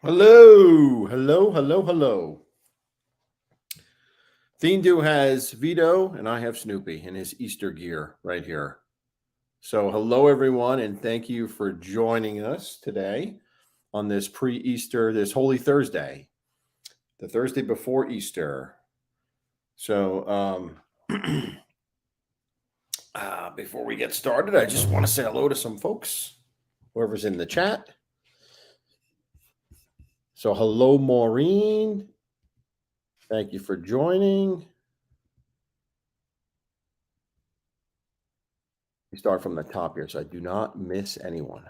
Hello, hello, hello, hello. Thindu has Vito, and I have Snoopy in his Easter gear right here. So, hello, everyone, and thank you for joining us today on this pre-Easter, this Holy Thursday, the Thursday before Easter. So, before we get started, I just want to say hello to some folks, whoever's in the chat. So, hello, Maureen. Thank you for joining. We start from the top here, so I do not miss anyone.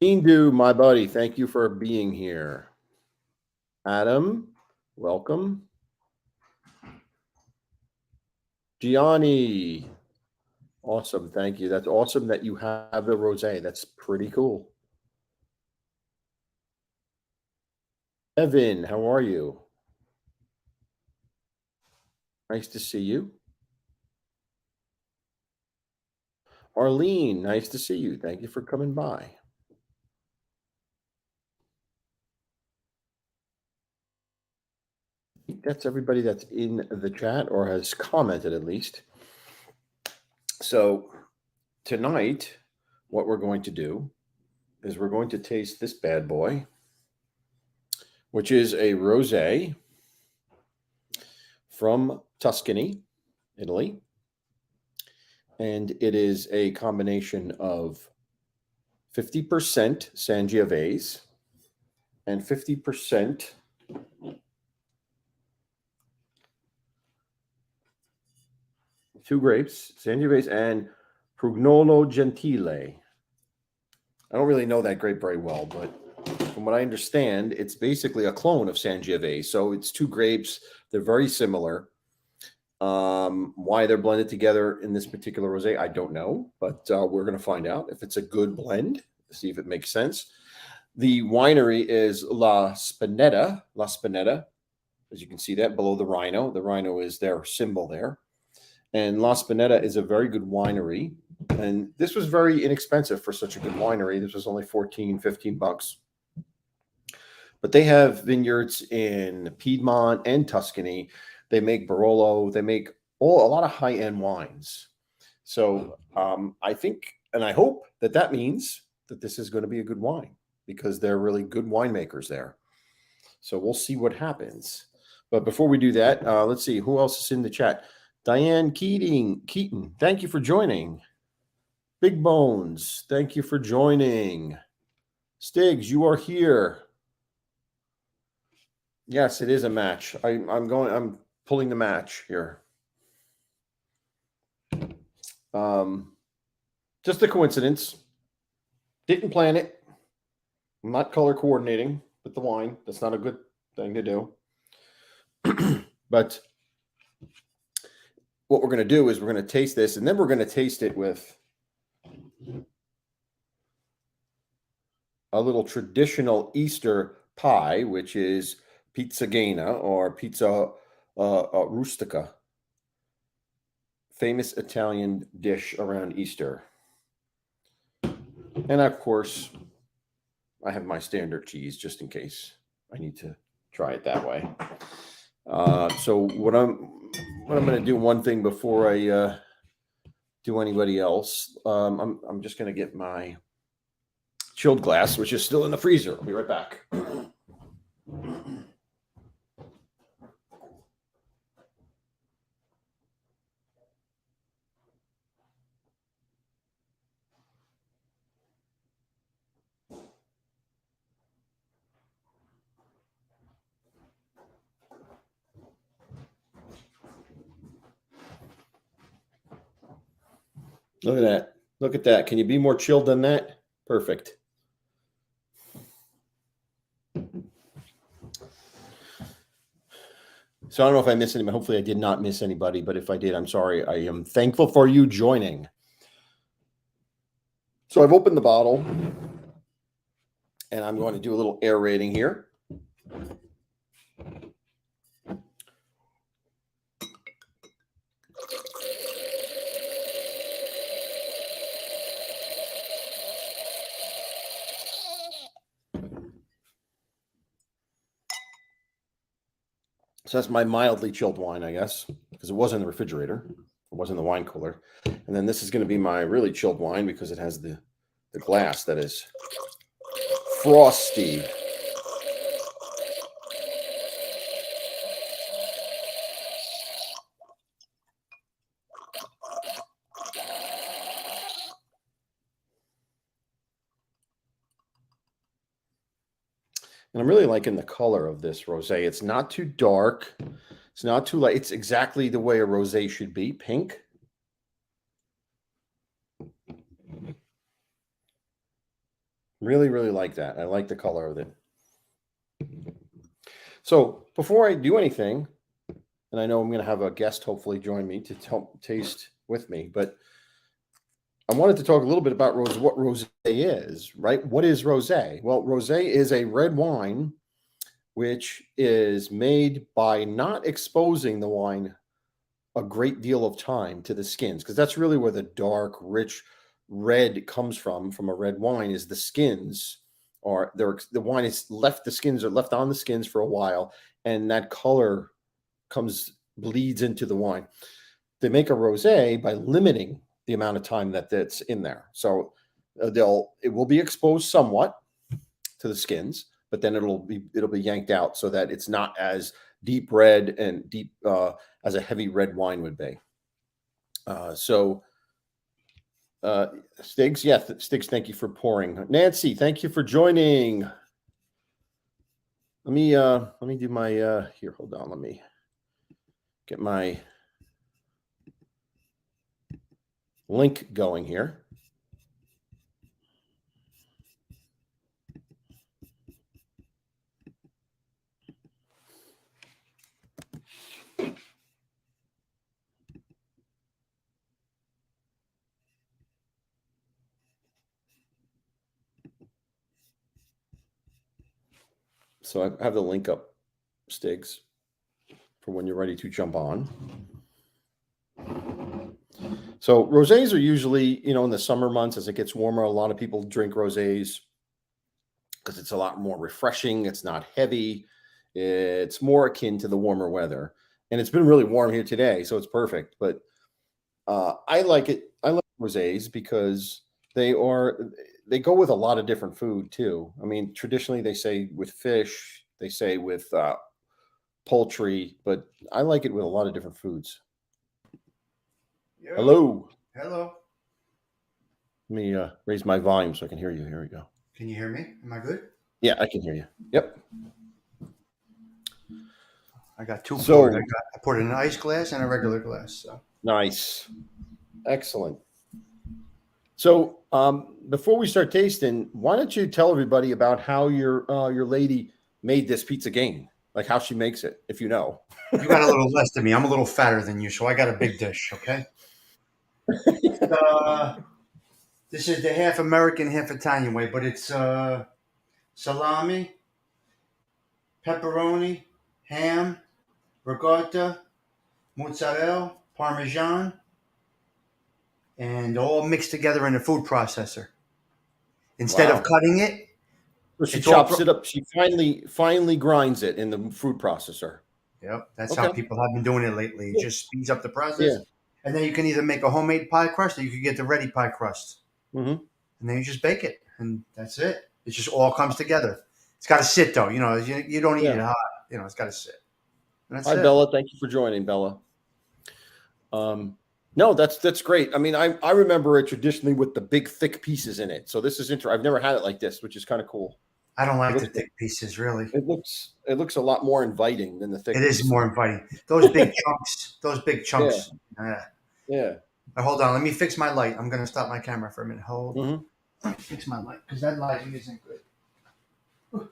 Indu, my buddy, thank you for being here. Adam, welcome. Gianni, awesome, thank you. That's awesome that you have the rosé. That's pretty cool. Evan, how are you? Nice to see you. Arlene, nice to see you. Thank you for coming by. I think that's everybody that's in the chat or has commented at least. So tonight, what we're going to do is we're going to taste this bad boy, which is a rosé from Tuscany, Italy. And it is a combination of 50% Sangiovese and 50% two grapes, Sangiovese and Prugnolo Gentile. I don't really know that grape very well, but from what I understand, it's basically a clone of Sangiovese. So it's two grapes. They're very similar. Why they're blended together in this particular rosé, I don't know, but we're going to find out if it's a good blend, see if it makes sense. The winery is La Spinetta, as you can see that below the rhino. The rhino is their symbol there. And La Spinetta is a very good winery. And this was very inexpensive for such a good winery. This was only 14, 15 bucks. But they have vineyards in Piedmont and Tuscany. They make Barolo. They make a lot of high-end wines. So I think, and I hope that means that this is going to be a good wine because they're really good winemakers there. So we'll see what happens. But before we do that, let's see who else is in the chat. Diane Keaton, thank you for joining. Big Bones, thank you for joining. Stiggs, you are here. Yes, it is a match. I'm pulling the match here. Just a coincidence. Didn't plan it. I'm not color coordinating with the wine. That's not a good thing to do. But what we're going to do is we're going to taste this, and then we're going to taste it with a little traditional Easter pie, which is pizzagena or pizza rustica, famous Italian dish around Easter. And of course, I have my standard cheese just in case I need to try it that way. So what I'm going to do, one thing before I do anybody else, I'm just going to get my chilled glass, which is still in the freezer. I'll be right back. Look at that. Look at that. Can you be more chilled than that? Perfect. So I don't know if I missed anybody. Hopefully I did not miss anybody, but if I did, I'm sorry. I am thankful for you joining. So I've opened the bottle, and I'm going to do a little air rating here. So that's my mildly chilled wine, I guess, because it was in the refrigerator. It was in the wine cooler. And then this is going to be my really chilled wine because it has the glass that is frosty. And I'm really liking the color of this rosé. It's not too dark. It's not too light. It's exactly the way a rosé should be, pink. Really, really like that. I like the color of it. So before I do anything, and I know I'm going to have a guest hopefully join me to help taste with me, but I wanted to talk a little bit about what rosé is, right? What is rosé? Well, rosé is a red wine which is made by not exposing the wine a great deal of time to the skins, because that's really where the dark, rich red comes from a red wine, is the skins. Or the wine is left, the skins are left on the skins for a while, and that color bleeds into the wine. They make a rosé by limiting the amount of time that's in there. So it will be exposed somewhat to the skins, but then it'll be yanked out so that it's not as deep red and deep as a heavy red wine would be. Stiggs, yeah, Stiggs, thank you for pouring. Nancy, thank you for joining. Let me do my here. Hold on, let me get my link going here. So I have the link up, Stiggs, for when you're ready to jump on. So rosés are usually, in the summer months as it gets warmer, a lot of people drink rosés because it's a lot more refreshing. It's not heavy. It's more akin to the warmer weather. And it's been really warm here today, so it's perfect. But I like it. I like rosés because they go with a lot of different food too. I mean, traditionally they say with fish, they say with poultry, but I like it with a lot of different foods. Yo. Hello. Hello. Let me raise my volume so I can hear you. Here we go. Can you hear me? Am I good? Yeah, I can hear you. Yep. I got two. So I poured in an ice glass and a regular glass. So nice. Excellent. So before we start tasting, why don't you tell everybody about how your lady made this pizza game, like how she makes it, if you know. You got a little less than me. I'm a little fatter than you, so I got a big dish, okay? This is the half American, half Italian way, but it's salami, pepperoni, ham, ricotta, mozzarella, parmesan, and all mixed together in a food processor. Instead of cutting it, so she chops it up. She finely grinds it in the food processor. Yep, that's how people have been doing it lately. It just speeds up the process. Yeah. And then you can either make a homemade pie crust or you can get the ready pie crust. Mm-hmm. And then you just bake it, and that's it. It just all comes together. It's got to sit, though. You don't eat it hot. It's got to sit. Hi, Bella. Thank you for joining, Bella. No, that's great. I mean, I remember it traditionally with the big, thick pieces in it. So this is interesting. I've never had it like this, which is kind of cool. I don't like the thick pieces, really. It looks a lot more inviting than the thick. It is more inviting. Those big chunks. Those big chunks. Yeah. Now, hold on. Let me fix my light. I'm going to stop my camera for a minute. Hold. Mm-hmm. Let me fix my light because that lighting isn't good.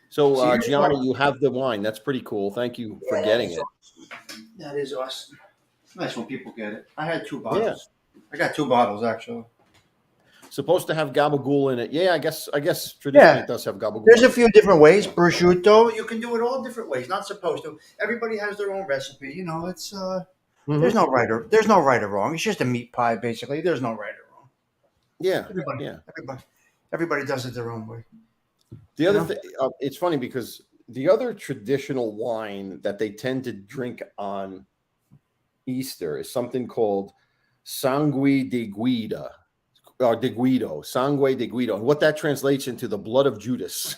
So, Gianni, you have the wine. That's pretty cool. Thank you for getting it. That is awesome. It's nice when people get it. I had 2 bottles. Yeah. I got 2 bottles, actually. Supposed to have gabagool in it. Yeah, I guess traditionally it does have gabagool. There's a few different ways. Prosciutto, you can do it all different ways. Not supposed to. Everybody has their own recipe. It's there's no right or wrong. It's just a meat pie, basically. There's no right or wrong. Yeah. Everybody does it their own way. The other thing, it's funny because the other traditional wine that they tend to drink on Easter is something called Sangue de Guida, or de Guido, Sangue de Guido. And what that translates into, the blood of Judas.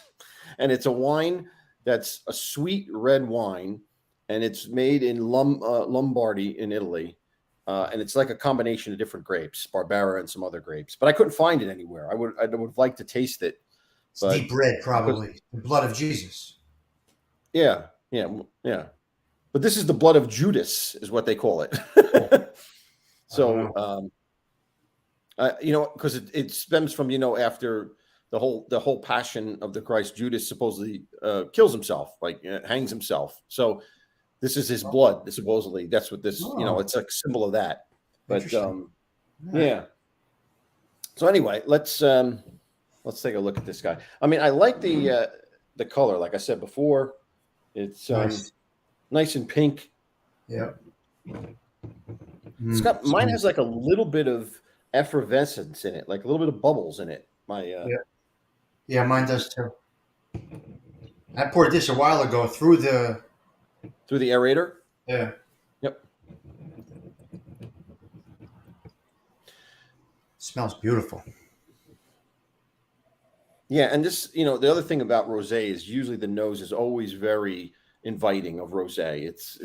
And it's a wine that's a sweet red wine, and it's made in Lombardy in Italy. And it's like a combination of different grapes, Barbera and some other grapes. But I couldn't find it anywhere. I would have liked to taste it. It's deep red, probably. The blood of Jesus. Yeah. But this is the blood of Judas, is what they call it. So, because it stems from, after the whole passion of the Christ, Judas supposedly kills himself, like hangs himself. So this is his blood, supposedly. That's what this, it's a symbol of that. But yeah. So anyway, let's take a look at this guy. I mean, I like the color, like I said before. It's nice and pink. Yeah. It's got, mine has like a little bit of effervescence in it, like a little bit of bubbles in it. Yeah, mine does too. I poured this a while ago through the aerator. Yeah. Yep. Smells beautiful. Yeah, and this, the other thing about rosé is usually the nose is always very inviting of rosé. It's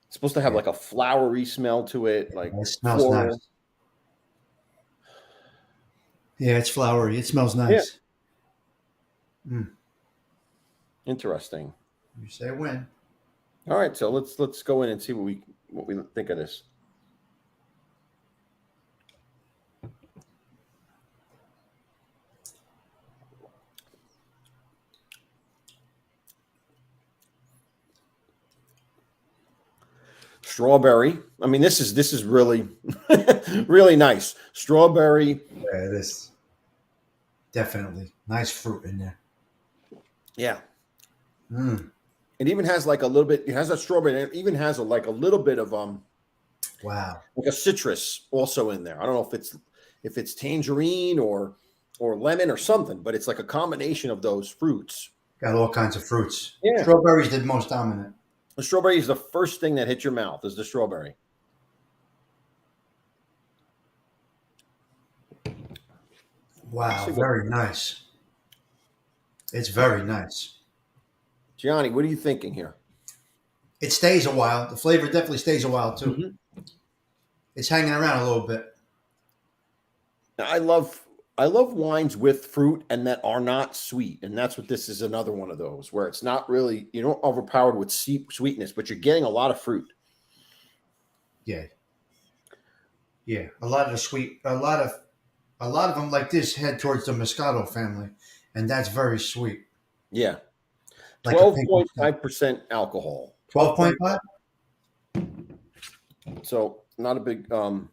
supposed to have like a flowery smell to it, like it smells floral. nice. Yeah, it's flowery. It smells nice. Yeah. Interesting. You say when. All right, so let's go in and see what we think of this. Strawberry. I mean, this is really, really nice. Strawberry. Yeah, it is. Definitely. Nice fruit in there. Yeah. It even has like a little bit, it has a strawberry, and it even has a little bit of wow, like a citrus also in there. I don't know if it's tangerine or lemon or something, but it's like a combination of those fruits. Got all kinds of fruits. Yeah. Strawberries did most dominant. The strawberry is the first thing that hits your mouth, is the strawberry. Wow, very nice. It's very nice. Gianni, what are you thinking here? It stays a while. The flavor definitely stays a while too. Mm-hmm. It's hanging around a little bit. I love wines with fruit and that are not sweet, and that's what this is. Another one of those where it's not really, you're not overpowered with sweetness, but you're getting a lot of fruit. Yeah. A lot of the sweet, a lot of them like this head towards the Moscato family, and that's very sweet. Yeah. Like 12.5% alcohol. 12.5. So not a big, not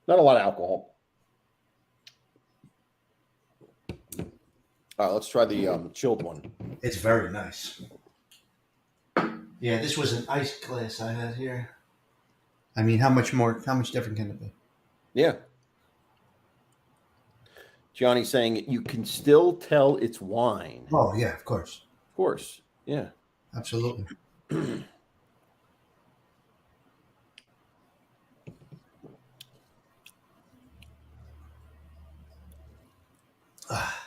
a lot of alcohol. All right, let's try the chilled one. It's very nice. Yeah, this was an ice glass I had here. I mean, how much different can it be? Yeah. Johnny's saying you can still tell it's wine. Oh, yeah, of course. Of course. Yeah. Absolutely.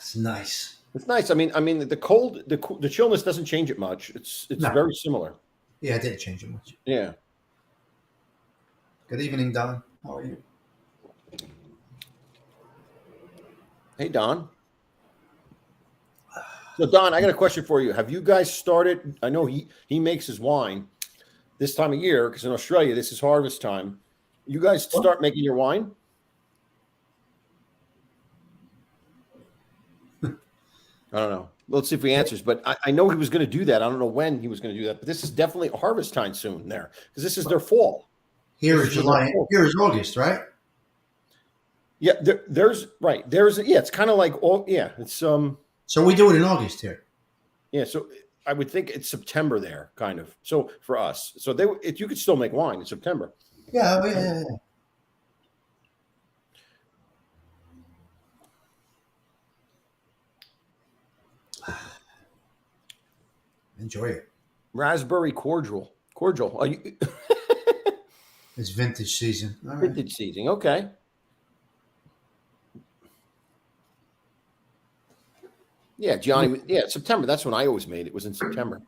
It's nice. It's nice. I mean, the chillness doesn't change it much. It's very similar. Yeah, it didn't change it much. Yeah. Good evening, Don. How are you? Hey, Don. So, Don, I got a question for you. Have you guys started? I know he makes his wine this time of year because in Australia this is harvest time. You guys start making your wine? I don't know. Let's see if he answers. But I know he was going to do that. I don't know when he was going to do that. But this is definitely harvest time soon there because this is their fall. Here is July. Here is August, right? Yeah, there's it's kind of like it's So we do it in August here. Yeah, so I would think it's September there, kind of. So for us, so you could still make wine in September. Yeah. Enjoy it. Raspberry cordial. Cordial. It's vintage season. All right. Vintage seasoning. Okay. Yeah, Johnny. Yeah, September. That's when I always made it. Was in September.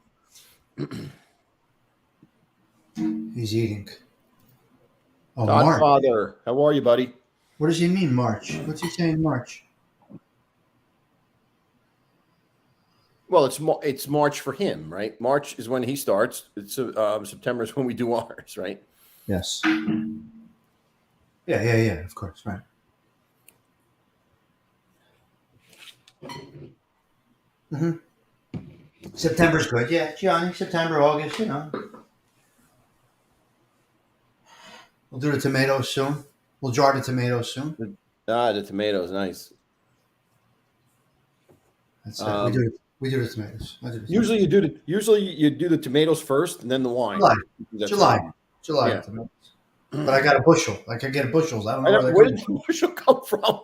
He's eating. Oh, March. Godfather, how are you, buddy? What does he mean, March? What's he saying, March? Well, it's March for him, right? March is when he starts. It's September is when we do ours, right? Yes. Yeah. Of course, right. Mm-hmm. September's good. Yeah, Johnny. September, August. You know. We'll do the tomatoes soon. We'll jar the tomatoes soon. The tomatoes, nice. That's it. We do the tomatoes. Usually you do the tomatoes first and then the wine. July. Yeah. Tomatoes. But I got a bushel. I can get bushels. I don't know Where did the bushel come from?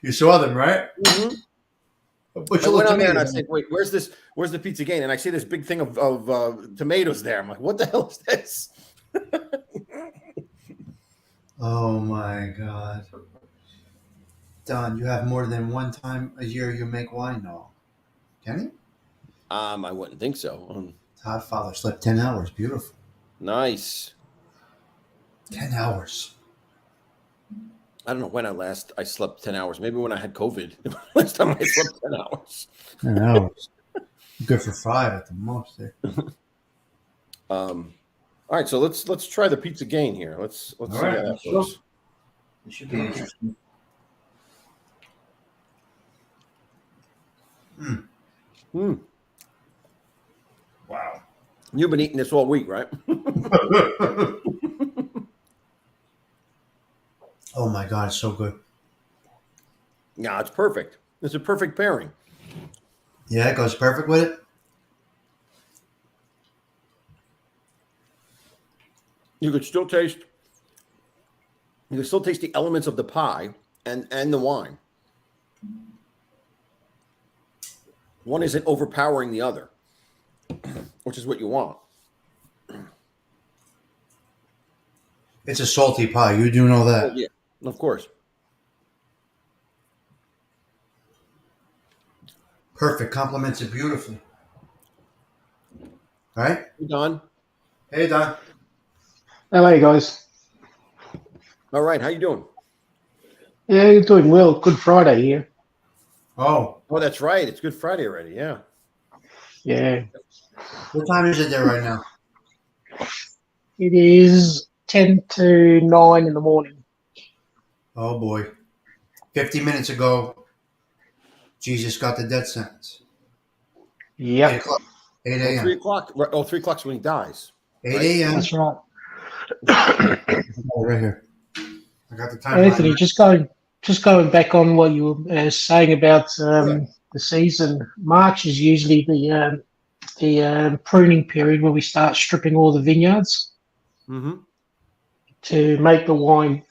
You saw them, right? Mm-hmm. A bushel I went of on there and I tomatoes. said, "Wait, where's this? Where's the pizza game?" And I see this big thing of tomatoes there. I'm like, "What the hell is this?" Oh my God. Don, you have more than one time a year you make wine? No. Can you? I wouldn't think so. Todd Father slept 10 hours. Beautiful. Nice. 10 hours. I don't know when I slept 10 hours. Maybe when I had COVID. Last time I slept 10 hours. 10 hours. Good for 5 at the most there. All right, so let's try the pizza gain here. Let's see how that goes. It should be interesting. Wow. You've been eating this all week, right? Oh my God, it's so good. Yeah, it's perfect. It's a perfect pairing. Yeah, it goes perfect with it. You could still taste the elements of the pie and the wine. One isn't overpowering the other, which is what you want. It's a salty pie. You do know that. Oh, yeah, of course. Perfect. Complements it beautifully. All right. You done? Hey, Don. Hello, guys. All right. How you doing? Yeah, you're doing well. Good Friday here. Oh, That's right. It's Good Friday already. Yeah. Yeah. what time is it there right now? It is 10 to 9 in the morning. Oh, boy. 50 minutes ago, Jesus got the death sentence. 8 Yep. o'clock. 8 a.m. 3 o'clock. Oh, 3 o'clock's when he dies. 8 a.m. That's right. Right here. I got the time. Anthony, just going back on what you were saying about the season. March is usually the pruning period where we start stripping all the vineyards to make the wine.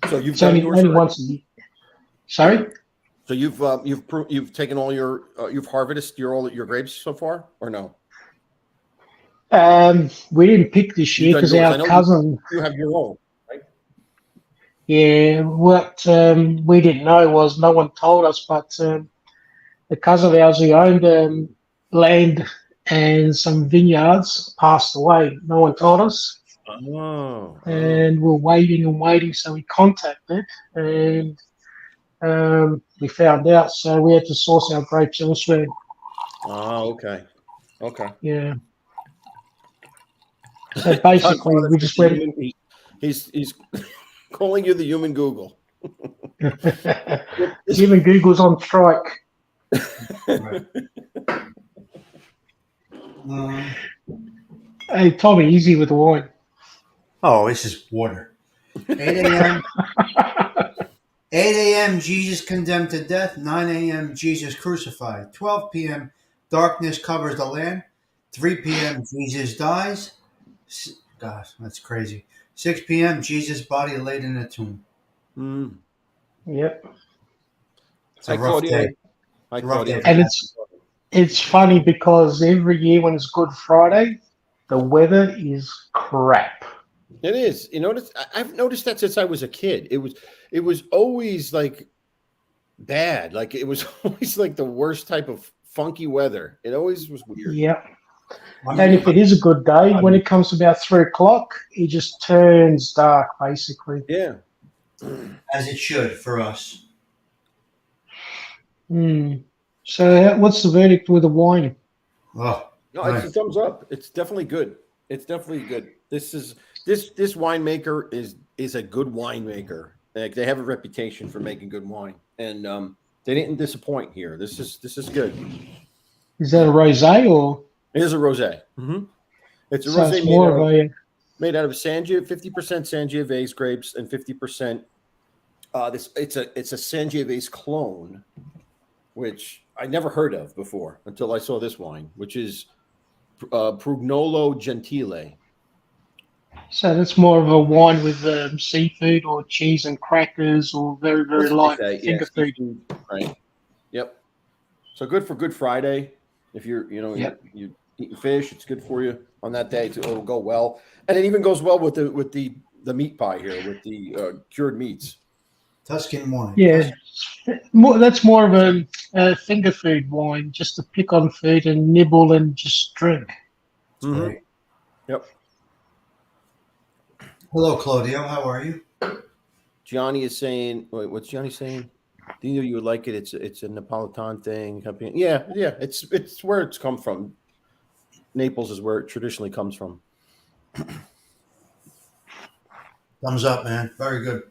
So you've It's done only yours once a year. Sorry? So you've taken all your you've harvested all your grapes so far, or no? We didn't pick this year because our cousin. You have your own, right? Yeah, what we didn't know was no one told us, but the cousin of ours who owned land and some vineyards passed away. No one told us. And we're waiting and waiting, so we contacted and we found out, so we had to source our grapes elsewhere. Oh, okay. Yeah. So basically, we just went. He's calling you the human Google. Even Google's on strike. Hey, Tommy, easy with the wine. Oh, this is water. 8 a.m. 8 a.m. Jesus condemned to death. 9 a.m. Jesus crucified. 12 p.m. darkness covers the land. 3 p.m. Jesus dies. Gosh, that's crazy. 6 p.m. Jesus' body laid in a tomb. Yep. It's a rough day. Hi, Rough Claudio. day. And it's funny because every year when it's Good Friday, the weather is crap. It is. You notice? I've noticed that since I was a kid. It was always like bad. Like it was always like the worst type of funky weather. It always was weird. Yep. I'm, And if it is a good day, when it comes to about 3 o'clock, it just turns dark, basically. Yeah. as it should for us. So, what's the verdict with the wine? Oh, No, it's a thumbs up. It's definitely good. It's definitely good. This winemaker is a good winemaker. Like they have a reputation for making good wine, and they didn't disappoint here. This is good. Is that a rosé or? It is a rosé. Mm-hmm. It's a So rosé it's more of a. made out of 50% Sangiovese grapes and 50%. It's a Sangiovese clone, which I never heard of before until I saw this wine, which is Prugnolo Gentile. So that's more of a wine with seafood or cheese and crackers or very, very light finger food. Seafood, right. Yep. So good for Good Friday. If you're eating fish, it's good for you on that day. It'll go well, and it even goes well with the meat pie here with the cured meats. Tuscan wine. Yeah, that's more of a finger food wine, just to pick on food and nibble and just drink. Mm-hmm. Great. Yep. Hello, Claudio. How are you? Johnny is saying, wait, what's Johnny saying? Do you know you would like it? It's a Napolitan thing. Yeah. It's where it's come from. Naples is where it traditionally comes from. Thumbs up, man. Very good.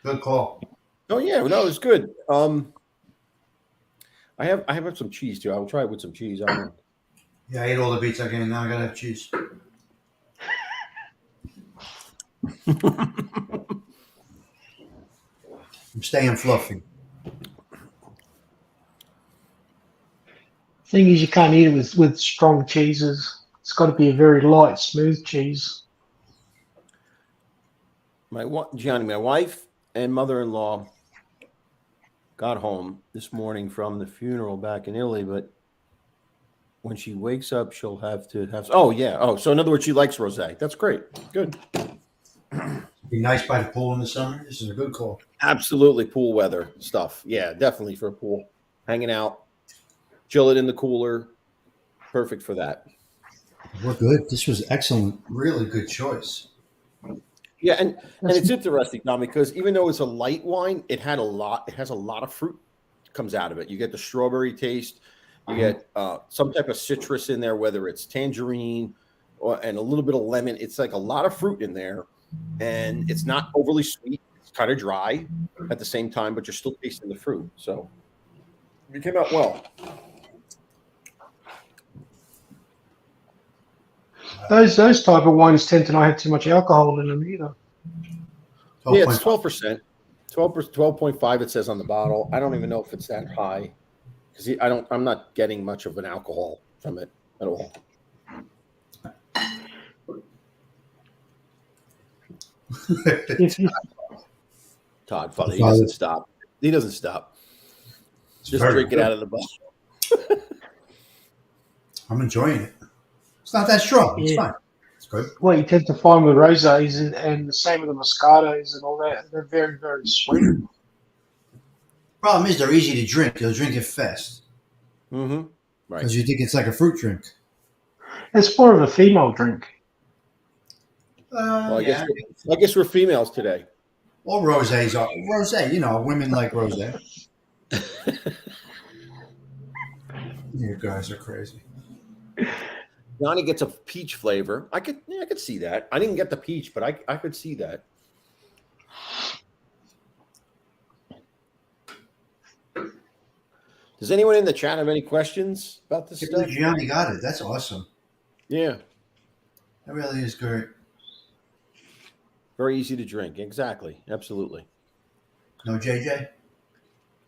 Good call. Oh yeah, no, it's good. I have some cheese too. I will try it with some cheese. I don't know. Yeah, I ate all the beets I can. Now I gotta have cheese. I'm staying fluffy. Thing is, you can't eat it with strong cheeses. It's got to be a very light, smooth cheese. My wife and mother-in-law got home this morning from the funeral back in Italy, but when she wakes up, she'll have to have. Oh yeah. Oh, so in other words, she likes rosé. That's great. Good. Be nice by the pool in the summer. This is a good call. Absolutely, pool weather stuff. Yeah, definitely for a pool, hanging out, chill it in the cooler. Perfect for that. We're good. This was excellent. Really good choice. Yeah, and it's interesting, Tom, because even though it's a light wine, it has a lot of fruit comes out of it. You get the strawberry taste, you get some type of citrus in there, whether it's tangerine and a little bit of lemon. It's like a lot of fruit in there, and it's not overly sweet. It's kind of dry at the same time, but you're still tasting the fruit. So it came out well. Those type of wines tend to not have too much alcohol in them either. Yeah, it's 12%. 12.5 it says on the bottle. I don't even know if it's that high because I'm not getting much of an alcohol from it at all. Todd, funny. He doesn't stop. He doesn't stop. Just drink it out of the bottle. I'm enjoying it. It's not that strong. It's fine. It's good. What you tend to find with rosés and the same with the Moscatos and all that, they're very, very sweet. Problem is they're easy to drink. You'll drink it fast. Mm-hmm. Right. Because you think it's like a fruit drink. It's more of a female drink. Well, I guess we're females today. All rosés are rosé. You know, women like rosé. You guys are crazy. Johnny gets a peach flavor. I could see that. I didn't get the peach, but I could see that. Does anyone in the chat have any questions about this stuff? Gianni got it. That's awesome. Yeah. That really is great. Very easy to drink. Exactly. Absolutely. No, JJ?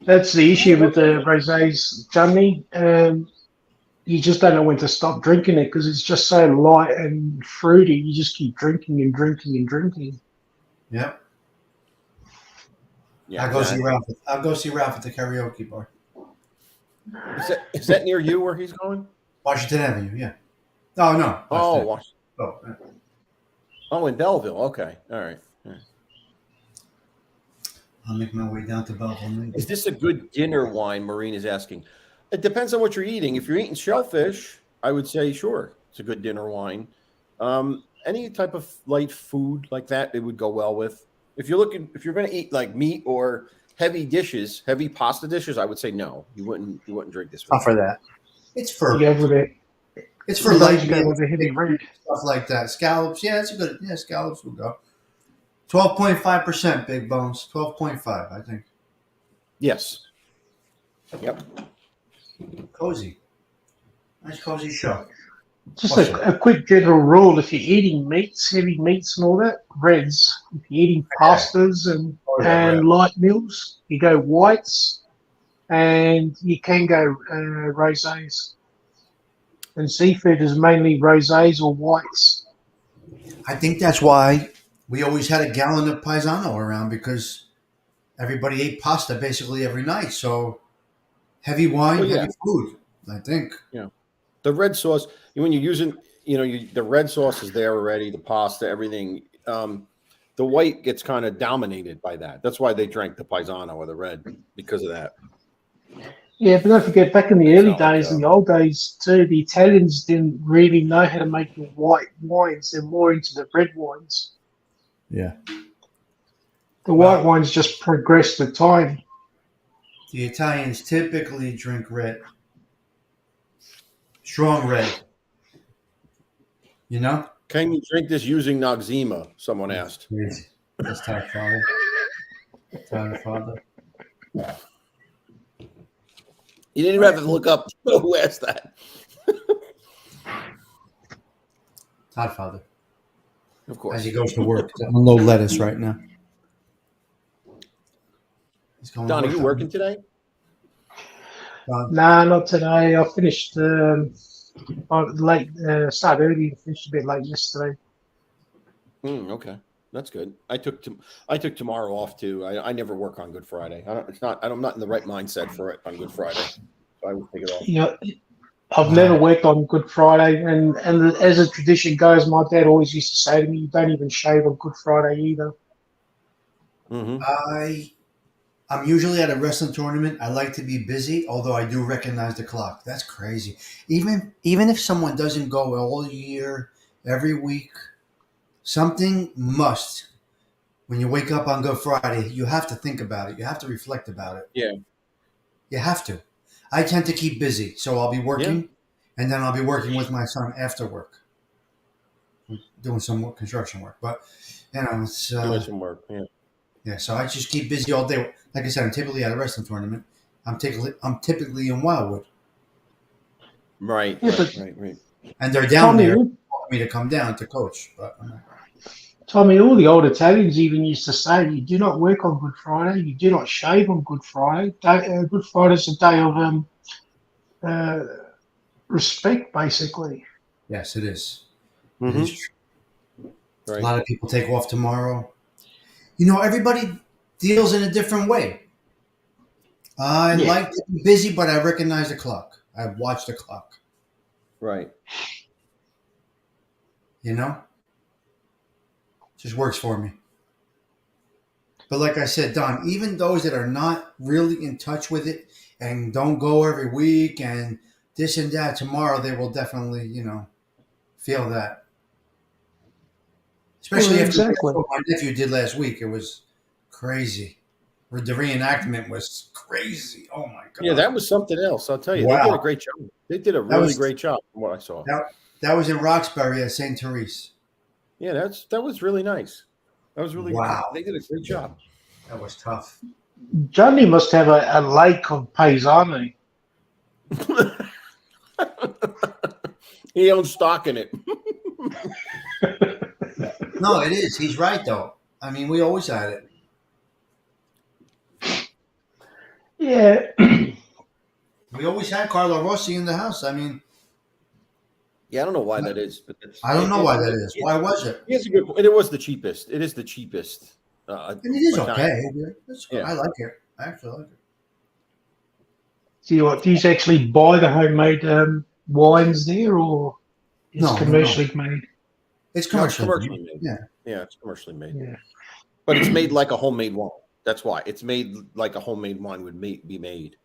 That's the issue with the rosés, Johnny. You just don't know when to stop drinking it because it's just so light and fruity. You just keep drinking and drinking and drinking. Yep. Yeah, I'll go see exactly. Ralph. I'll go see Ralph at the karaoke bar. Is that near you where he's going? Washington Avenue, yeah. Oh, no. Oh, Washington. Oh, oh, in Belleville. Okay, all right. Yeah. I'll make my way down to Belleville. Maybe. Is this a good dinner wine? Maureen is asking. It depends on what you're eating. If you're eating shellfish, I would say sure, it's a good dinner wine. Any type of light food like that, it would go well with. If you're going to eat like meat or heavy dishes, heavy pasta dishes, I would say no. You wouldn't drink this. Not for that. It's for You go with it. it's for Sometimes light you go meals, with the heavy red. stuff like that. Scallops, yeah, it's a good. Yeah, scallops will go. 12.5% big bones. 12.5, I think. Yes. Yep. Cozy. Nice cozy show. Just a quick general rule: if you're eating meats, heavy meats, and all that, reds. If you're eating pastas and red. light meals, you go whites, and you can go rosés. And seafood is mainly rosés or whites. I think that's why we always had a gallon of Paisano around, because everybody ate pasta basically every night. So heavy wine, Well, yeah. heavy food, I think. Yeah. The red sauce, when you're using, the red sauce is there already, the pasta, everything. The white gets kind of dominated by that. That's why they drank the Paisano or the red, because of that. Yeah, but don't forget, back in the early not like, days, in the old days too, the Italians didn't really know how to make the white wines. They're more into the red wines. Yeah. The white wines just progressed with time. The Italians typically drink red. Strong red. You know? Can you drink this using Noxzema? Someone asked. Crazy. That's Todd Father. Todd Father. You didn't even have to look up who asked that. Todd Father. Of course. As he goes to work. On low lettuce right now. He's going Don, to are work. you working today? Nah, not today. I finished late. Started early. Finished a bit late yesterday. Okay, that's good. I took tomorrow off too. I never work on Good Friday. I'm not in the right mindset for it on Good Friday. So I will take it off. You know, I've never worked on Good Friday, and as a tradition goes, my dad always used to say to me, "You don't even shave on Good Friday either." Mm-hmm. I'm usually at a wrestling tournament. I like to be busy, although I do recognize the clock. That's crazy. Even if someone doesn't go all year, every week, something must. When you wake up on Good Friday, you have to think about it. You have to reflect about it. Yeah. You have to. I tend to keep busy, so I'll be working, and then I'll be working with my son after work, doing some more construction work. But it's Doing some work. Yeah. yeah. So I just keep busy all day. Like I said, I'm typically at a wrestling tournament. I'm typically in Wildwood, Right. Yeah, Right. and they're down there Tommy, for me to come down to coach. But Tommy, all the old Italians even used to say, "You do not work on Good Friday. You do not shave on Good Friday. Good Friday is a day of respect, basically." yes, it is. Mm-hmm. It is true. Right. A lot of people take off tomorrow. Everybody deals in a different way. I like to be busy, but I recognize the clock. I watch the clock. Right. Just works for me. But like I said, Don, even those that are not really in touch with it and don't go every week and this and that, tomorrow they will definitely, feel that. Especially after what my nephew did last week. It was crazy. The reenactment was crazy. Oh my God. Yeah, that was something else. I'll tell you. Wow. They did a great job. They did a really great job from what I saw. That was in Roxbury at St. Therese. Yeah, that was really nice. That was really wow. They did a great job. That was tough. Johnny must have a lake of Paisano. He owns stock in it. No, it is. He's right, though. I mean, we always had it. Yeah. We always had Carlo Rossi in the house. I mean, yeah, I don't know why that is, but I don't know why that is. Why was it? It's a good point. It was the cheapest. It is the cheapest And it is a time. okay. It's, Yeah. I like it. I actually like it. Do you actually buy the homemade wines there, or it's No. commercially made? It's No, it's commercially commercially made. made. Yeah. Yeah, it's commercially made. Yeah. But it's made like a homemade wine. That's why. It's made like a homemade wine would be made.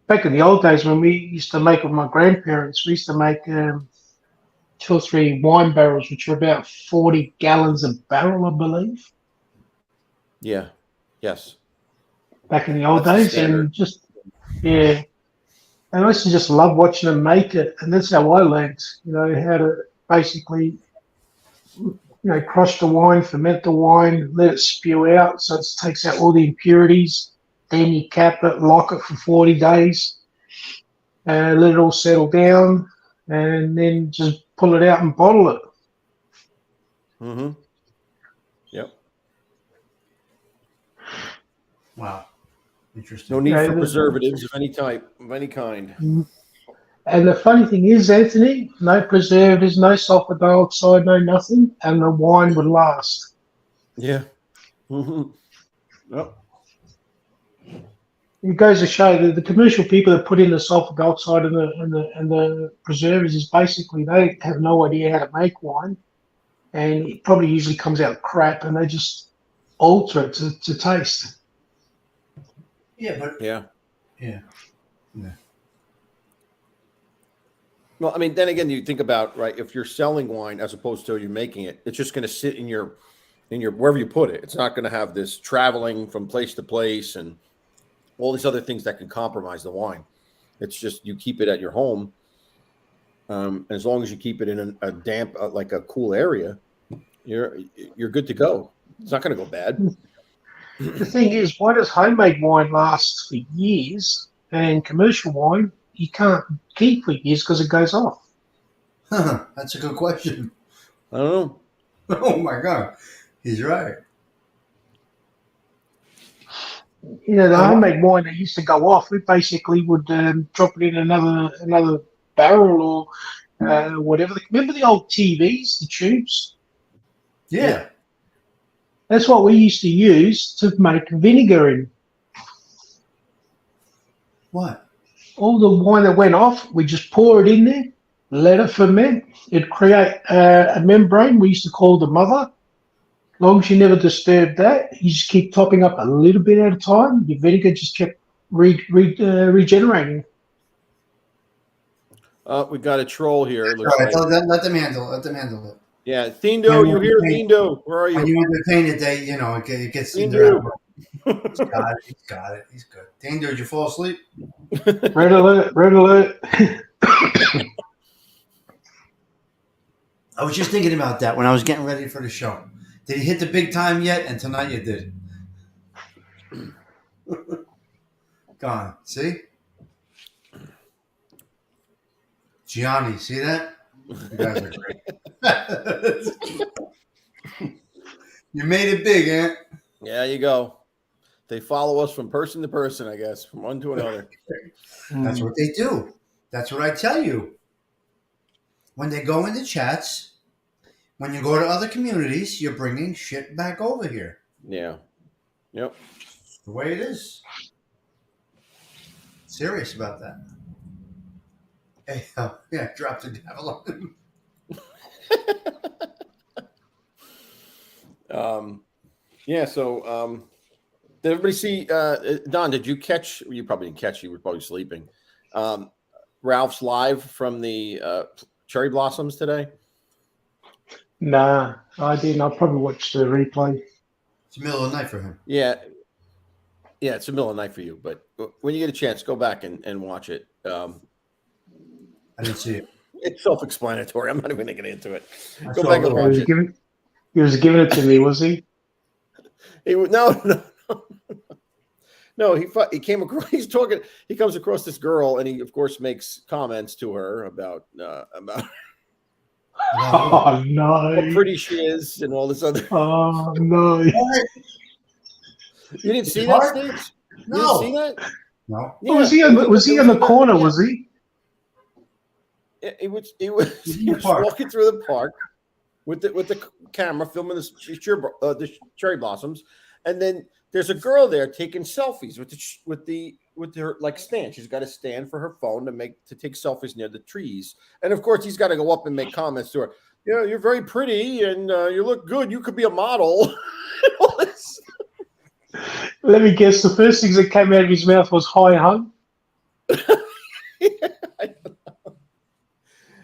Back in the old days when we used to make with my grandparents, we used to make 2 or 3 wine barrels, which are about 40 gallons a barrel, I believe. Yeah. Yes. Back in the old That's the days, standard. and just yeah, and I used to just love watching them make it, and that's how I learned, how to basically, crush the wine, ferment the wine, let it spew out, so it takes out all the impurities. Then you cap it, lock it for 40 days, let it all settle down, and then just pull it out and bottle it. Mm-hmm. Yep. Wow. Interesting. No need Yeah, for the- preservatives of any type, of any kind. And the funny thing is, Anthony, no preservatives, no sulfur dioxide, no nothing, and the wine would last. Yeah. Mm-hmm. Yep. It goes to show that the commercial people that put in the sulfur dioxide and the preservatives is basically they have no idea how to make wine, and it probably usually comes out crap, and they just alter it to taste. Yeah, but Yeah. yeah. Well, I mean, then again, you think about, right, if you're selling wine as opposed to you're making it, it's just going to sit in your wherever you put it. It's not going to have this traveling from place to place and all these other things that can compromise the wine. It's just you keep it at your home. And as long as you keep it in a damp, like a cool area, you're good to go. It's not going to go bad. The thing is, why does homemade wine last for years and commercial wine you can't keep for years because it goes off? That's a good question. I don't know. Oh my God, he's right. The homemade wine that used to go off, we basically would drop it in another barrel or whatever. Remember the old TVs, the tubes? Yeah. That's what we used to use to make vinegar in. What? All the wine that went off, we just pour it in there, let it ferment. It'd create a membrane we used to call the mother. As long as you never disturb that, you just keep topping up a little bit at a time. Your vinegar just kept regenerating. We got a troll here. It looks All right, like. let them handle it. Let them handle it. Yeah, Thindo, you here, Thindo? Where are When you? you entertain it, it gets into Thindo. He's got it. He's got it. He's good. Thindo, did you fall asleep? Red alert, red alert. I was just thinking about that when I was getting ready for the show. Did he hit the big time yet? And tonight you did. Gone. See? Gianni, see that? You guys are great. You made it big, Ant. Yeah, you go. They follow us from person to person, I guess, from one to another. That's what they do. That's what I tell you. When they go into chats, when you go to other communities, you're bringing shit back over here. Yeah. Yep. The way it is. Serious about that. Hey, yeah, drop the gavel on him. Yeah, so did everybody see Don, did you catch, you probably didn't catch, you were probably sleeping. Ralph's live from the cherry blossoms today? Nah, I didn't. I probably watched the replay. It's the middle of the night for him. Yeah. Yeah, it's the middle of the night for you, but when you get a chance, go back and watch it. I didn't see it. It's self-explanatory. I'm not even going to get into it. I Go saw back a and little. watch it. He was giving it to me, was he? No. No, he came across. He's talking. He comes across this girl, and he of course makes comments to her about Oh no! how pretty she is and all this other. Oh no! What? You didn't see that, Steve? You No. didn't see that? No. Oh, was he in the corner? Was he? He was In the he was park. walking through the park, with the camera filming the cherry blossoms, and then there's a girl there taking selfies with her like stand. She's got a stand for her phone to take selfies near the trees, and of course he's got to go up and make comments to her. Yeah, you're very pretty and you look good. You could be a model. Let me guess. The first things that came out of his mouth was "Hi, hon."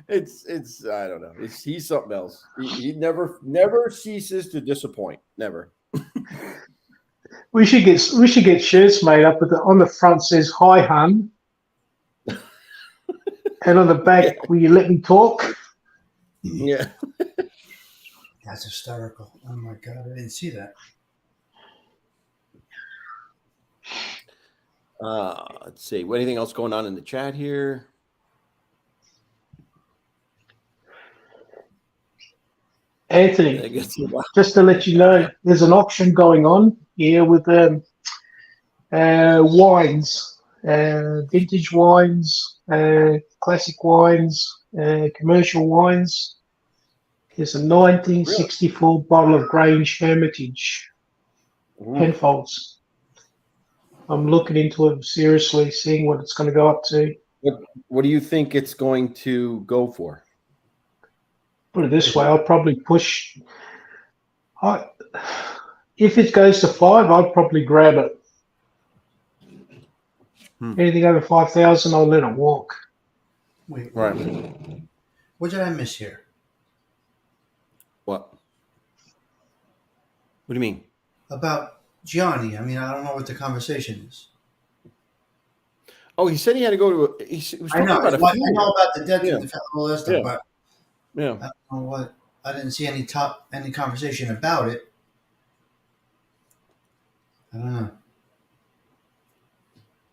It's I don't know. He's something else. He never ceases to disappoint. Never. We should get shirts made up with on the front says "Hi, hun," and on the back, "Will you let me talk?" Yeah. That's hysterical. Oh my god, I didn't see that. Let's see. Anything else going on in the chat here? Anthony, just to let you know, there's an auction going on here with wines, vintage wines, classic wines, commercial wines. There's a 1964 bottle of Grange Hermitage, Penfolds. I'm looking into it seriously, seeing what it's going to go up to. What do you think it's going to go for? Put it this way, I'll probably push. If it goes to 5, I'll probably grab it. Anything over 5,000, I'll let it walk. Wait, Right. What did I miss here? What? What do you mean? About Gianni. I mean, I don't know what the conversation is. Oh, he said he had to go to. He was I talking know. about I know about the death Yeah. and all that stuff, Yeah. but Yeah. I don't know what. I didn't see any conversation about it. I don't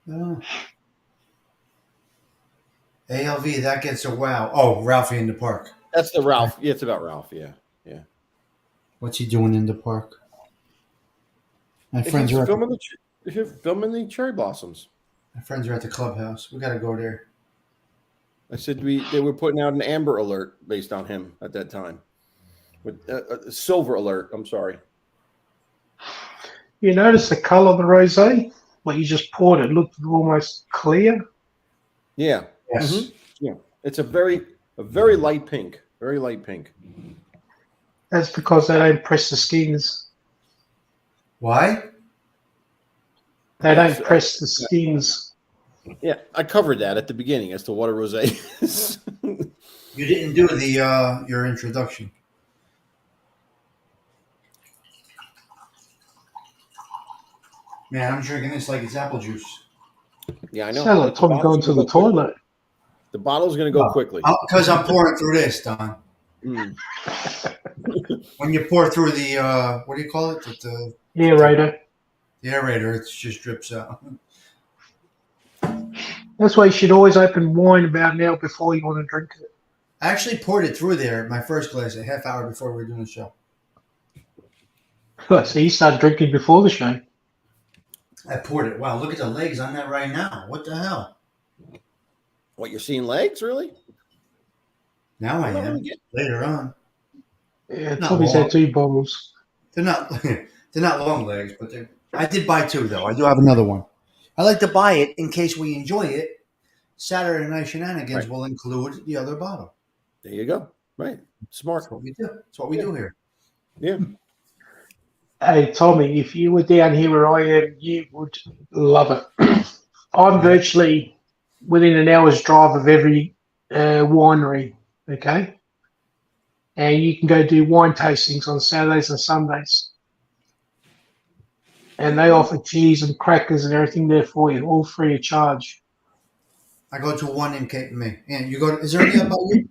know. ALV, that gets a wow. Oh, Ralphie in the park. That's the Ralph. Yeah, it's about Ralph. Yeah. Yeah. What's he doing in the park? My friends He's are filming the cherry blossoms. at the clubhouse. We got to go there. I said they were putting out an Amber Alert based on him at that time, with a Silver Alert. I'm sorry. You notice the color of the rosé? What you just poured, it looked almost clear. Yeah. Yes. Mm-hmm. Yeah. It's a very light pink. Very light pink. That's because they don't press the skins. Why? They don't press the skins. Yeah, I covered that at the beginning as to what a rosé is. You didn't do the your introduction. Man, I'm drinking this like it's apple juice. Yeah, I know. Sounds like Tom going to the toilet. The bottle's going to go quickly. Because I'm pouring through this, Don. Mm. When you pour through the, what do you call it? The Aerator. The aerator, it just drips out. That's why you should always open wine about an hour before you want to drink it. I actually poured it through there, my first glass, a half hour before we were doing the show. So you started drinking before the show. I poured it. Wow, look at the legs on that right now. What the hell? What, you're seeing legs, really? Now I am. Later on. Yeah, Tommy's had 2 bottles. They're not long legs, but I did buy 2 though. I do have another one. I like to buy it in case we enjoy it. Saturday Night Shenanigans will include the other bottle. There you go. Right. Smart. That's what we do. That's what we do here. Yeah. Hey, Tommy, if you were down here where I am, you would love it. I'm virtually within an hour's drive of every winery, okay? And you can go do wine tastings on Saturdays and Sundays. And they offer cheese and crackers and everything there for you, all free of charge. I go to one in Cape May. And you go. Is there any about you?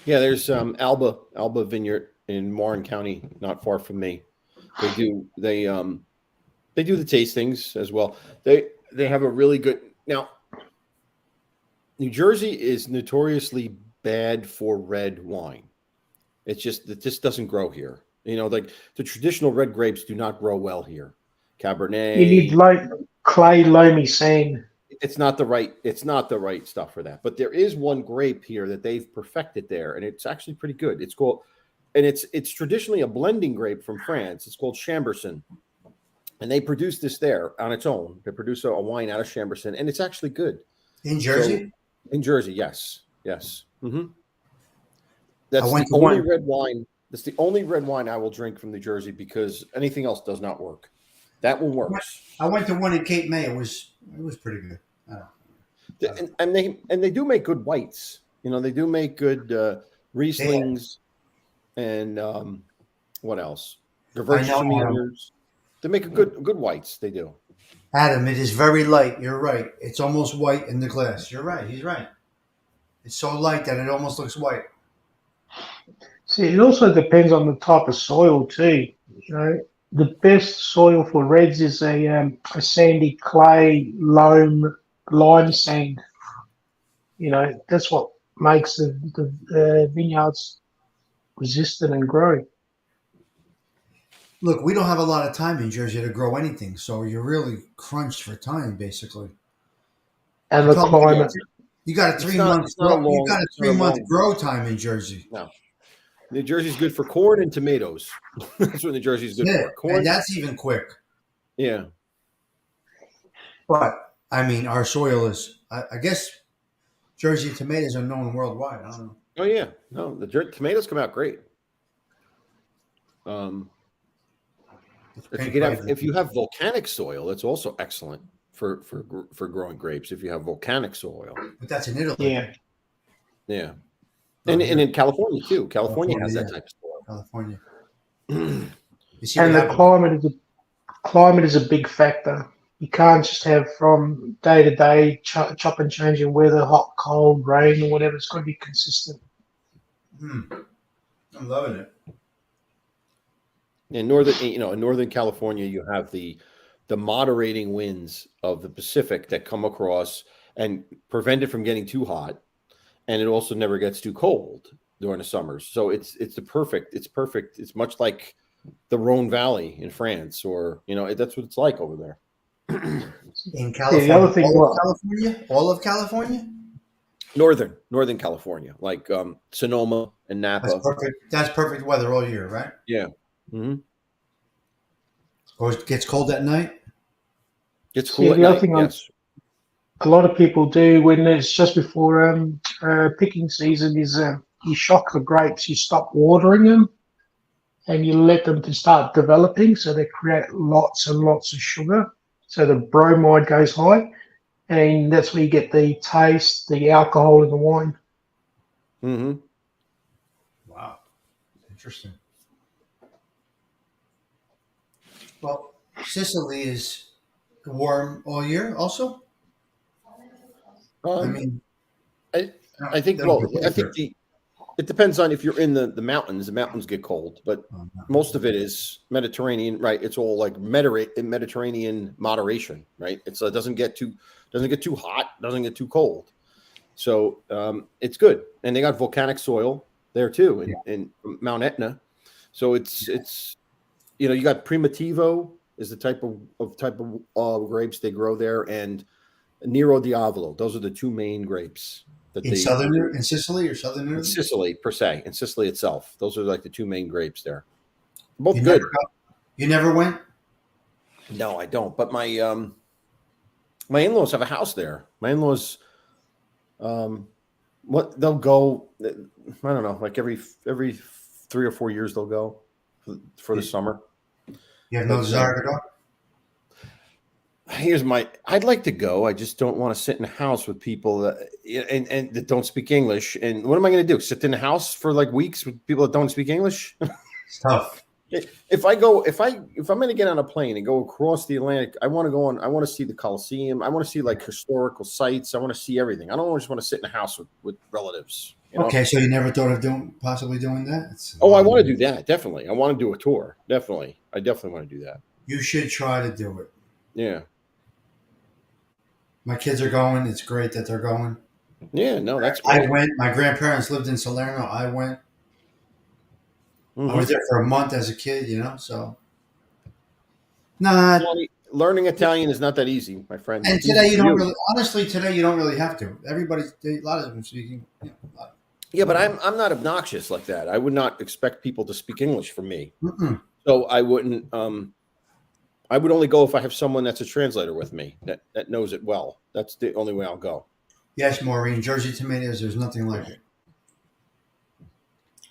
Yeah, there's Alba Vineyard in Warren County, not far from me. They do the tastings as well. They have a really good. Now, New Jersey is notoriously bad for red wine. It just doesn't grow here. You know, like the traditional red grapes do not grow well here. Cabernet. You need clay, loamy sand. It's not the right stuff for that. But there is one grape here that they've perfected there, and it's actually pretty good. It's called and it's traditionally a blending grape from France. It's called Chambourcin, and they produce this there on its own. They produce a wine out of Chambourcin, and it's actually good. In Jersey? So, in Jersey, yes. Mm-hmm. I That's went the to only one. red wine. That's the only red wine I will drink from New Jersey because anything else does not work. That one works. I went to one in Cape May. It was pretty good. I don't And they do make good whites. You know, they do make good Rieslings and what else? Gewürztraminer. They make a good whites. They do. Adam, it is very light. You're right. It's almost white in the glass. You're right. He's right. It's so light that it almost looks white. See, it also depends on the type of soil too. You know, the best soil for reds is a sandy clay lime sand. You know, that's what makes the vineyards resistant and grow. Look, we don't have a lot of time in Jersey to grow anything, so you're really crunched for time, basically. And the climate. You got a 3 month. You got a 3 month grow time in Jersey. No, New Jersey's good for corn and tomatoes. That's what New Jersey's good for. Corn, and that's even quick. Yeah, but I mean, our soil is. I guess Jersey tomatoes are known worldwide. I don't know. Oh yeah, no, the tomatoes come out great. If you have volcanic soil, it's also excellent for growing grapes. If you have volcanic soil, but that's in Italy. Yeah, and in California too. California has that type of soil. California. And the climate is a big factor. You can't just have from day to day chop and change in weather, hot, cold, rain, or whatever. It's got to be consistent. I'm loving it. In Northern California, you have the moderating winds of the Pacific that come across and prevent it from getting too hot, and it also never gets too cold during the summers. So it's perfect. It's much like the Rhone Valley in France, or that's what it's like over there. In California, all of California, Northern California, like Sonoma and Napa. That's perfect weather all year, right? Yeah. Mm-hmm. Or it gets cold at night? Gets cool at night, yes. A lot of people do when it's just before picking season is you shock the grapes, you stop watering them, and you let them to start developing, so they create lots and lots of sugar. So the bromide goes high, and that's where you get the taste, the alcohol in the wine. Mm-hmm. Wow. Interesting. Well, Sicily is warm all year also? I think it depends on if you're in the mountains. The mountains get cold, but most of it is Mediterranean, right? It's all like Mediterranean moderation, right? It doesn't get too hot, doesn't get too cold. So it's good. And they got volcanic soil there too in Mount Etna. So it's you got Primitivo is the type of grapes they grow there, and Nero Diavolo. Those are the two main grapes in Sicily or southern Italy? In Sicily per se, in Sicily itself. Those are like the two main grapes there. Both good. You never went? No, I don't. But my in-laws have a house there. My in-laws, they'll go. I don't know, like every 3 or 4 years they'll go for the summer. You have no desire to go? I'd like to go. I just don't want to sit in a house with people that don't speak English. And what am I going to do? Sit in the house for like weeks with people that don't speak English? It's tough. If I'm going to get on a plane and go across the Atlantic, I want to see the Colosseum. I want to see like historical sites. I want to see everything. I don't just want to sit in a house with relatives. Okay, so you never thought of possibly doing that? I want to do that. Definitely. I want to do a tour. Definitely. I definitely want to do that. You should try to do it. Yeah. My kids are going. It's great that they're going. Yeah, no, that's great. I went. My grandparents lived in Salerno. I went. Mm-hmm. I was there for a month as a kid, so. Learning Italian is not that easy, my friend. And today you don't really have to. A lot of them speaking. Yeah, but I'm not obnoxious like that. I would not expect people to speak English from me. Mm-mm. So I wouldn't. I would only go if I have someone that's a translator with me that knows it well. That's the only way I'll go. Yes, Maureen, Jersey tomatoes, there's nothing like it.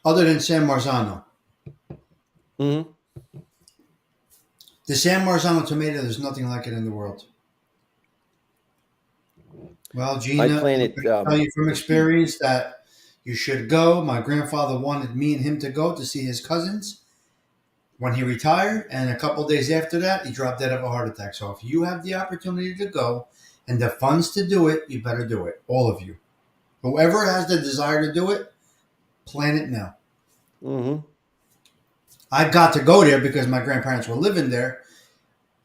Other than San Marzano. Mm-hmm. The San Marzano tomato, there's nothing like it in the world. Well, Gina, I I planted. can tell you from experience that you should go. My grandfather wanted me and him to go to see his cousins when he retired, and a couple days after that, he dropped dead of a heart attack. So if you have the opportunity to go and the funds to do it, you better do it. All of you. Whoever has the desire to do it, plan it now. Mm-hmm. I got to go there because my grandparents were living there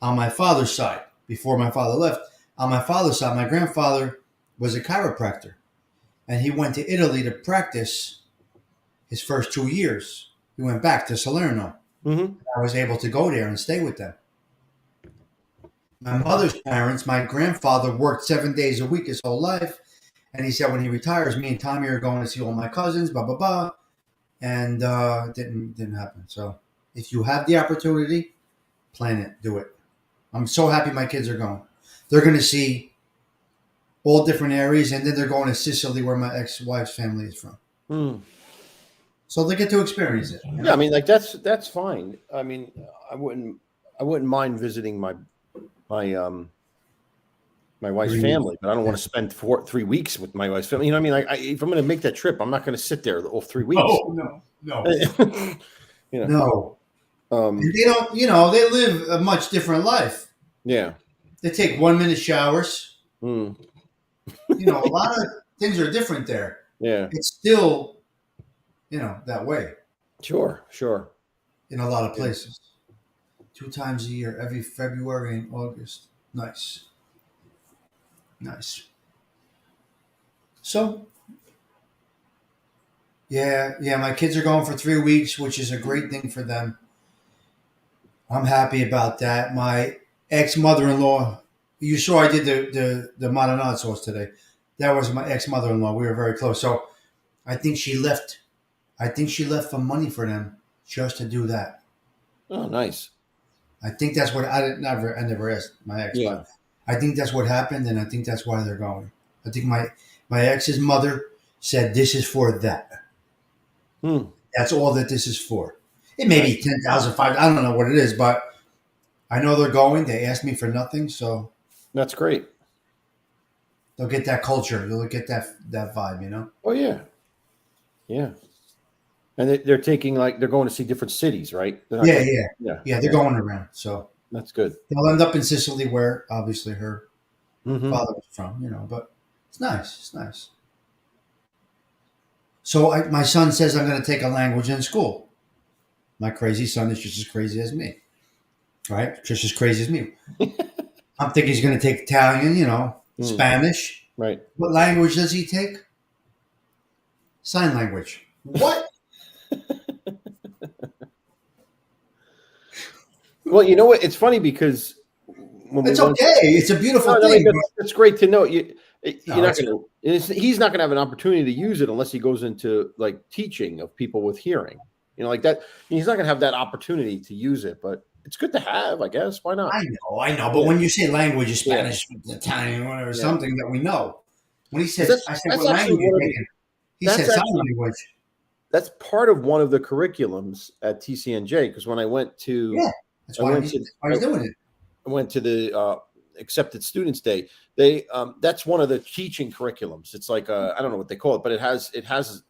on my father's side before my father left. On my father's side, my grandfather was a chiropractor, and he went to Italy to practice his first 2 years. He went back to Salerno. Mm-hmm. I was able to go there and stay with them. My mother's parents, my grandfather worked 7 days a week his whole life, and he said when he retires, me and Tommy are going to see all my cousins, blah blah blah, and didn't happen. So if you have the opportunity, plan it, do it. I'm so happy my kids are going. They're going to see all different areas, and then they're going to Sicily, where my ex-wife's family is from. Mm. So they get to experience it. You know? Yeah, I mean, like that's fine. I mean, I wouldn't mind visiting my wife's family, but I don't want to spend 3 weeks with my wife's family. You know what I mean? Like, if I'm going to make that trip, I'm not going to sit there all 3 weeks. No. You know. No. And they don't, they live a much different life. Yeah. They take 1 minute showers. Mm. A lot of things are different there. Yeah. It's still, that way Sure. in a lot of places. 2 times a year, every February and August. Nice. So, yeah, my kids are going for 3 weeks, which is a great thing for them. I'm happy about that. My ex-mother-in-law, you saw I did the marinade sauce today. That was my ex-mother-in-law. We were very close. So I think she left. Some money for them just to do that. Oh, nice. I think that's what I never asked my ex. Yeah. But I think that's what happened, and I think that's why they're going. I think my ex's mother said this is for that. Hmm. That's all that this is for. It may be 10,000, I don't know what it is, but I know they're going. They asked me for nothing, so That's great. they'll get that culture. They'll get that vibe, Oh yeah. And they're taking they're going to see different cities, right? They're not Yeah. They're going around, so That's good. they'll end up in Sicily, where obviously her Mm-hmm. father was from, but it's nice. It's nice. So my son says I'm going to take a language in school. My crazy son is just as crazy as me, right? Just as crazy as me. I'm thinking he's going to take Italian, Spanish. Right. What language does he take? Sign language. What? Well, you know what? It's funny because when It's okay. It's a beautiful thing. It's great to know. He's not going to have an opportunity to use it unless he goes into teaching of people with hearing. Like that. He's not going to have that opportunity to use it, but it's good to have, I guess. Why not? I know. But when you say language, Spanish, Italian, whatever, something that we know. When he says, I said, what language are you taking? He said sign language. That's part of one of the curriculums at TCNJ, because when I went to that's why he's doing it. I went to the Accepted Students Day. That's one of the teaching curriculums. It's like I don't know what they call it, but it has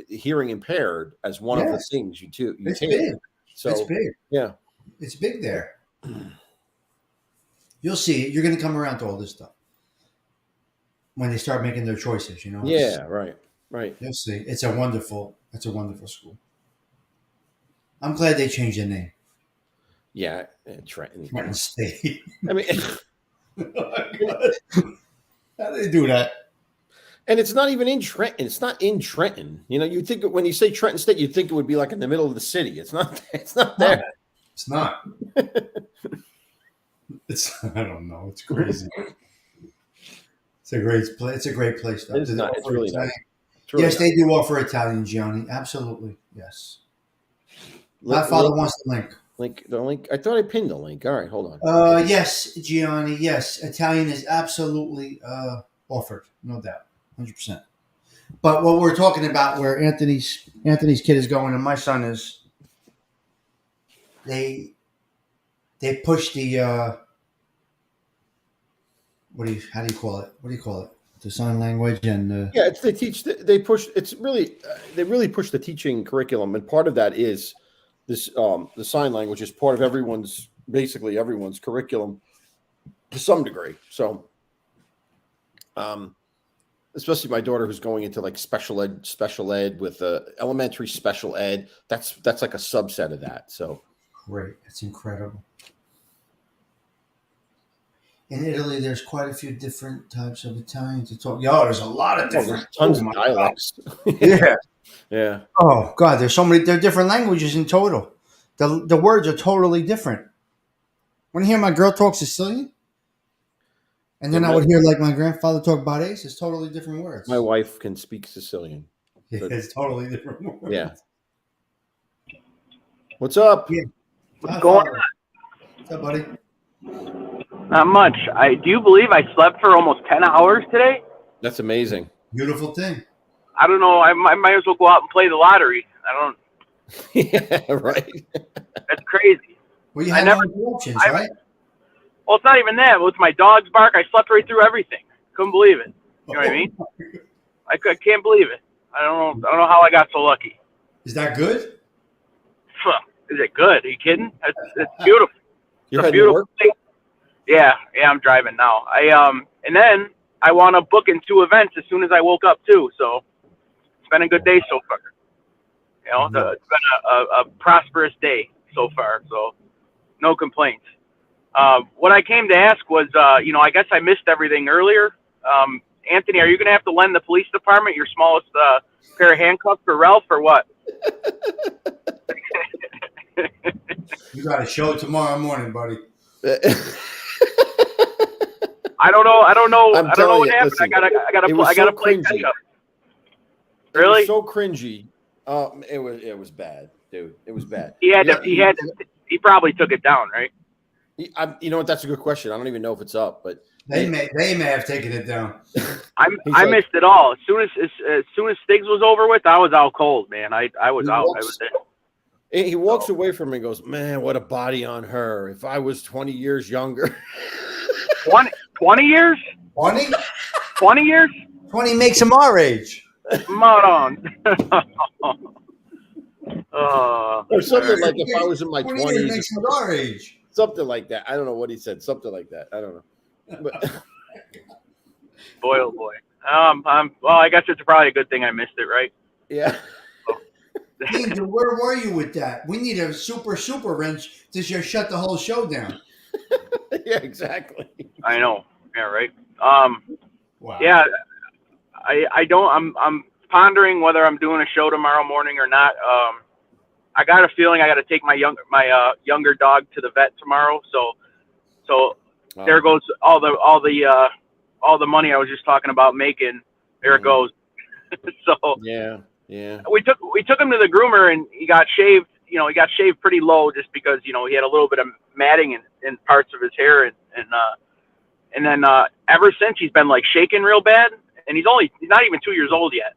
hearing impaired as one of the things you it's take. Big. So it's big. Yeah, it's big there. You'll see. You're going to come around to all this stuff when they start making their choices. Yeah, right. You'll see. It's a wonderful school. I'm glad they changed the name. Yeah, Trenton State. I mean, how do they do that? And it's not even in Trenton. It's not in Trenton. You think when you say Trenton State, you'd think it would be in the middle of the city. It's not. It's not there. It's not. I don't know. It's crazy. It's a great place. It's a great place. It's really nice. really Yes, they do offer Italian, Gianni. Absolutely. Yes. nice. Godfather wants the link. The link. I thought I pinned the link. All right, hold on. Yes, Gianni. Yes, Italian is absolutely offered, no doubt, 100%. But what we're talking about, where Anthony's kid is going, and my son is, they push the how do you call it? What do you call it? The sign language and Yeah, they push. It's really they really push the teaching curriculum, and part of that is this the sign language is part of basically everyone's curriculum to some degree. So, especially my daughter who's going into like special ed with elementary special ed. That's like a subset of that. So great, it's incredible. In Italy, there's quite a few different types of Italian to talk. Yo, there's a lot of different tons of dialects. Yeah. Yeah. Oh God, there's so many. There are different languages in total. The words are totally different. When I hear my girl talk Sicilian, and then I would hear like my grandfather talk Barese, it's totally different words. My wife can speak Sicilian. Yeah, it's totally different words. Yeah. What's up? Yeah. What's going on? What's up, buddy? Not much. Do you believe I slept for almost 10 hours today? That's amazing. Beautiful thing. I don't know. I might as well go out and play the lottery. I don't. Yeah, right. That's crazy. Well, you had no interruptions, right? Well, it's not even that. With my dog's bark, I slept right through everything. Couldn't believe it. You know what I mean? I can't believe it. I don't know how I got so lucky. Is that good? Is it good? Are you kidding? It's beautiful. You're it's a beautiful thing. Yeah, I'm driving now. And then I want to book in 2 events as soon as I woke up too. So it's been a good day so far. You know, it's been a prosperous day so far. So no complaints. What I came to ask was, I guess I missed everything earlier. Anthony, are you going to have to lend the police department your smallest pair of handcuffs for Ralph or what? You got a show tomorrow morning, buddy. I don't know. I don't know what happened. Listen, I gotta play catch up. Really? It was so cringy. It was bad, dude. It was bad. He probably took it down, right? You know what? That's a good question. I don't even know if it's up, but they may have taken it down. I missed it all. As soon as Stiggs was over with, I was out cold, man. I was out. I was there. He walks away from me and goes, "Man, what a body on her. If I was 20 years younger." 20 years? 20? 20 years? 20 makes him our age. Moron. Or something like if I was in my 20 20s. makes him our age. Something like that. I don't know what he said. Something like that. I don't know. But boy, oh boy. Well, I guess it's probably a good thing I missed it, right? Yeah. Dean, where were you with that? We need a super wrench to just shut the whole show down. Yeah, exactly. I know. Yeah, right. Wow. Yeah, I'm pondering whether I'm doing a show tomorrow morning or not. I got a feeling I got to take my younger dog to the vet tomorrow. So there goes all the money I was just talking about making. There it goes. So yeah. We took him to the groomer and he got shaved. He got shaved pretty low just because he had a little bit of matting in parts of his hair and then ever since he's been like shaking real bad, and he's not even 2 years old yet,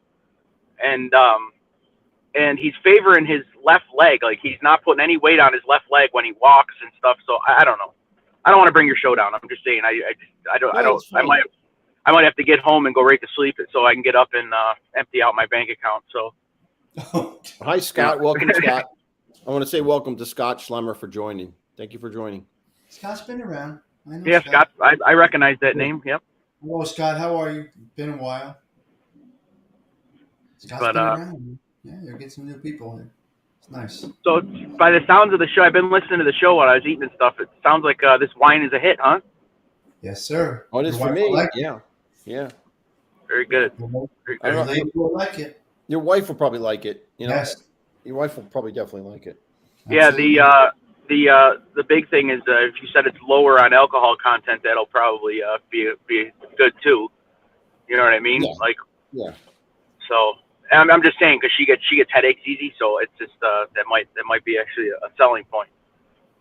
and he's favoring his left leg, like he's not putting any weight on his left leg when he walks and stuff. So I don't know. I don't want to bring your show down. I'm just saying I might have to get home and go right to sleep so I can get up and empty out my bank account. So hi Scott, welcome Scott. I want to say welcome to Scott Schlemmer for joining. Thank you for joining. Scott's been around. I know yeah, Scott. I recognize that name. Yep. Hello, Scott. How are you? Been a while. Scott's been around. Yeah, you'll get some new people here. It's nice. So by the sounds of the show, I've been listening to the show while I was eating and stuff. It sounds like this wine is a hit, huh? Yes, sir. Oh, it is for me. Yeah. Very good. I will like it. Your wife will probably like it. Yes. Your wife will probably definitely like it. Absolutely. Yeah, the big thing is if you said it's lower on alcohol content, that'll probably be good too. You know what I mean? Yeah. So I'm just saying because she gets headaches easy, so it's just that might be actually a selling point.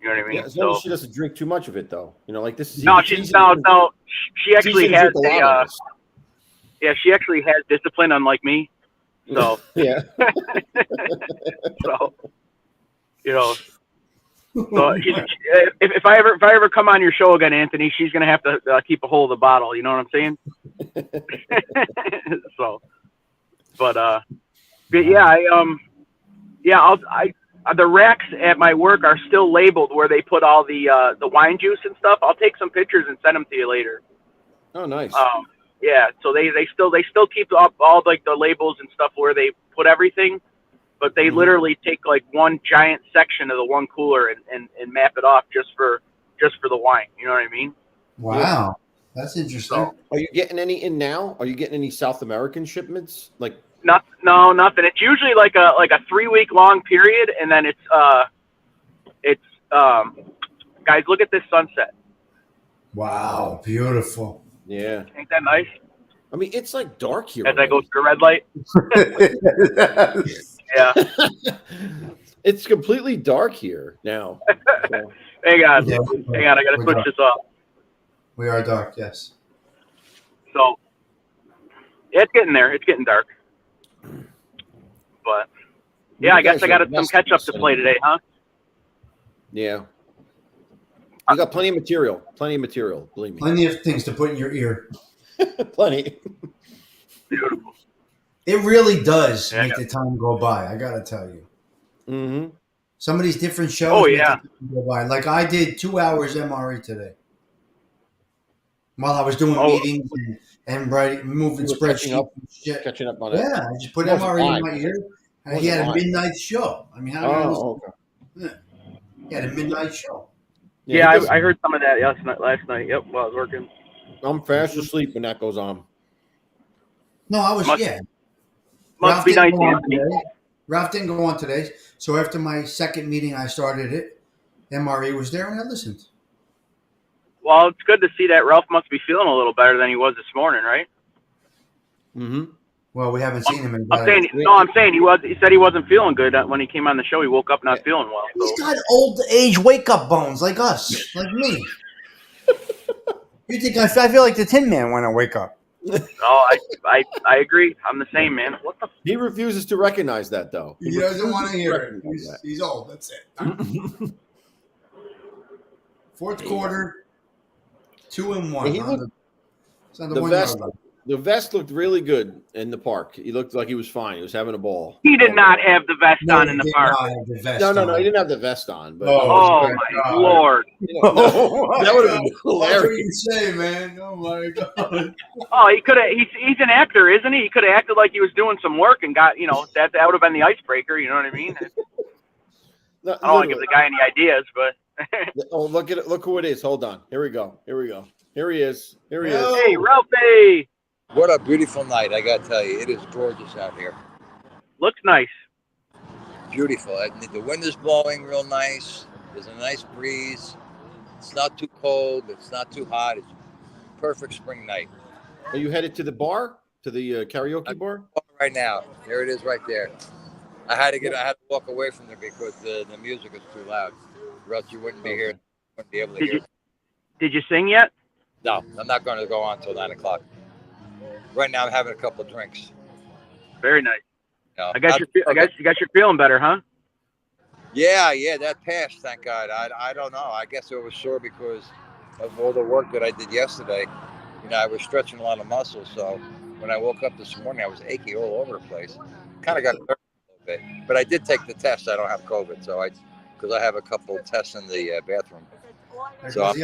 You know what I mean? Yeah, as long as she doesn't drink too much of it, though. You know, like this is No, it's she's easy to drink- no. She it's easy actually to has drink a lot of this. yeah, she actually has discipline, unlike me. So Yeah. so you know, so if I ever come on your show again, Anthony, she's gonna have to keep a hold of the bottle. You know what I'm saying? So, but yeah, the racks at my work are still labeled where they put all the wine juice and stuff. I'll take some pictures and send them to you later. Oh, nice. Yeah, so they still keep up all like the labels and stuff where they put everything, but they literally take like one giant section of the one cooler and map it off just for the wine. You know what I mean? Wow, that's interesting. So, Are you getting any in now? Are you getting any South American shipments? Like no, nothing. It's usually like a 3-week long period, and then it's guys, look at this sunset. Wow, beautiful. yeah. Ain't that nice? I mean, it's like dark here. As I go through the red light. Yeah. It's completely dark here now. So, Hang on. Yeah, Hang on. I got to switch this off. We are dark, yes. So, yeah, it's getting there. It's getting dark. But, yeah, I guess I got some catch up to play today, huh? yeah. You got plenty of material. Plenty of material, believe me. Plenty of things to put in your ear. Plenty. Beautiful. It really does Yeah. make the time go by, I gotta tell you. Mm-hmm. Some of these different shows Oh, make yeah. the time go by. Like I did 2 hours MRE today. While I was doing meetings and writing, moving You were catching spreadsheets up- and shit. Catching up on it. Yeah, I just put Wasn't MRE in live. my ear. And Wasn't he had a live. midnight show. I mean, how do you Oh, listen? okay. He had a midnight show. Yeah, he does- I heard some of that last night. Yep, while I was working. I'm fast asleep when that goes on. No, I was, Must- yeah. Must be didn't nice, go on Anthony. today. Ralph didn't go on today. So after my second meeting, I started it. MRE was there and I listened. Well, it's good to see that Ralph must be feeling a little better than he was this morning, right? Mm-hmm. Well, we haven't seen him in I'm saying he said he wasn't feeling good when he came on the show. He woke up not feeling well. So. He's got old age wake up bones like us, like me. You think I feel like the Tin Man when I wake up? No, I agree. I'm the same, man. What the? He refuses to recognize that, though. He doesn't want to hear it. recognize that. He's old. That's it. Fourth quarter, 2-1. He looked- It's on the the 1 vest- yard line. The vest looked really good in the park. He looked like he was fine. He was having a ball. He did not have the vest on in he the did park. not have the vest No, on. he didn't have the vest on. But Oh my my God. lord! you know, that would have been That's what hilarious. you say, man. Oh my God. Oh, he could have. He's an actor, isn't he? He could have acted like he was doing some work and got that would have been the icebreaker. You know what I mean? No, I don't want to give the guy any ideas, but oh, look at it! Look who it is. Hold on. Here we go. Here he is. hey, Ralphie, What a beautiful night, I gotta tell you. It is gorgeous out here. looks nice. Beautiful. The wind is blowing real nice. There's a nice breeze. It's not too cold. It's not too hot. It's a perfect spring night. Are you headed to the bar? To the karaoke bar? Right now, there it is right there. I had to walk away from there because the music is too loud. Or else you wouldn't be here. Wouldn't be able to hear. Did you sing yet? No, I'm not going to go on until 9 o'clock. Right now, I'm having a couple of drinks. Very nice. You know, I guess you're feeling better, huh? Yeah, that passed, thank God. I don't know. I guess I was sore because of all the work that I did yesterday. I was stretching a lot of muscles, so when I woke up this morning, I was achy all over the place. Kind of got nervous a little bit, but I did take the test. I don't have COVID, because I have a couple of tests in the bathroom. There goes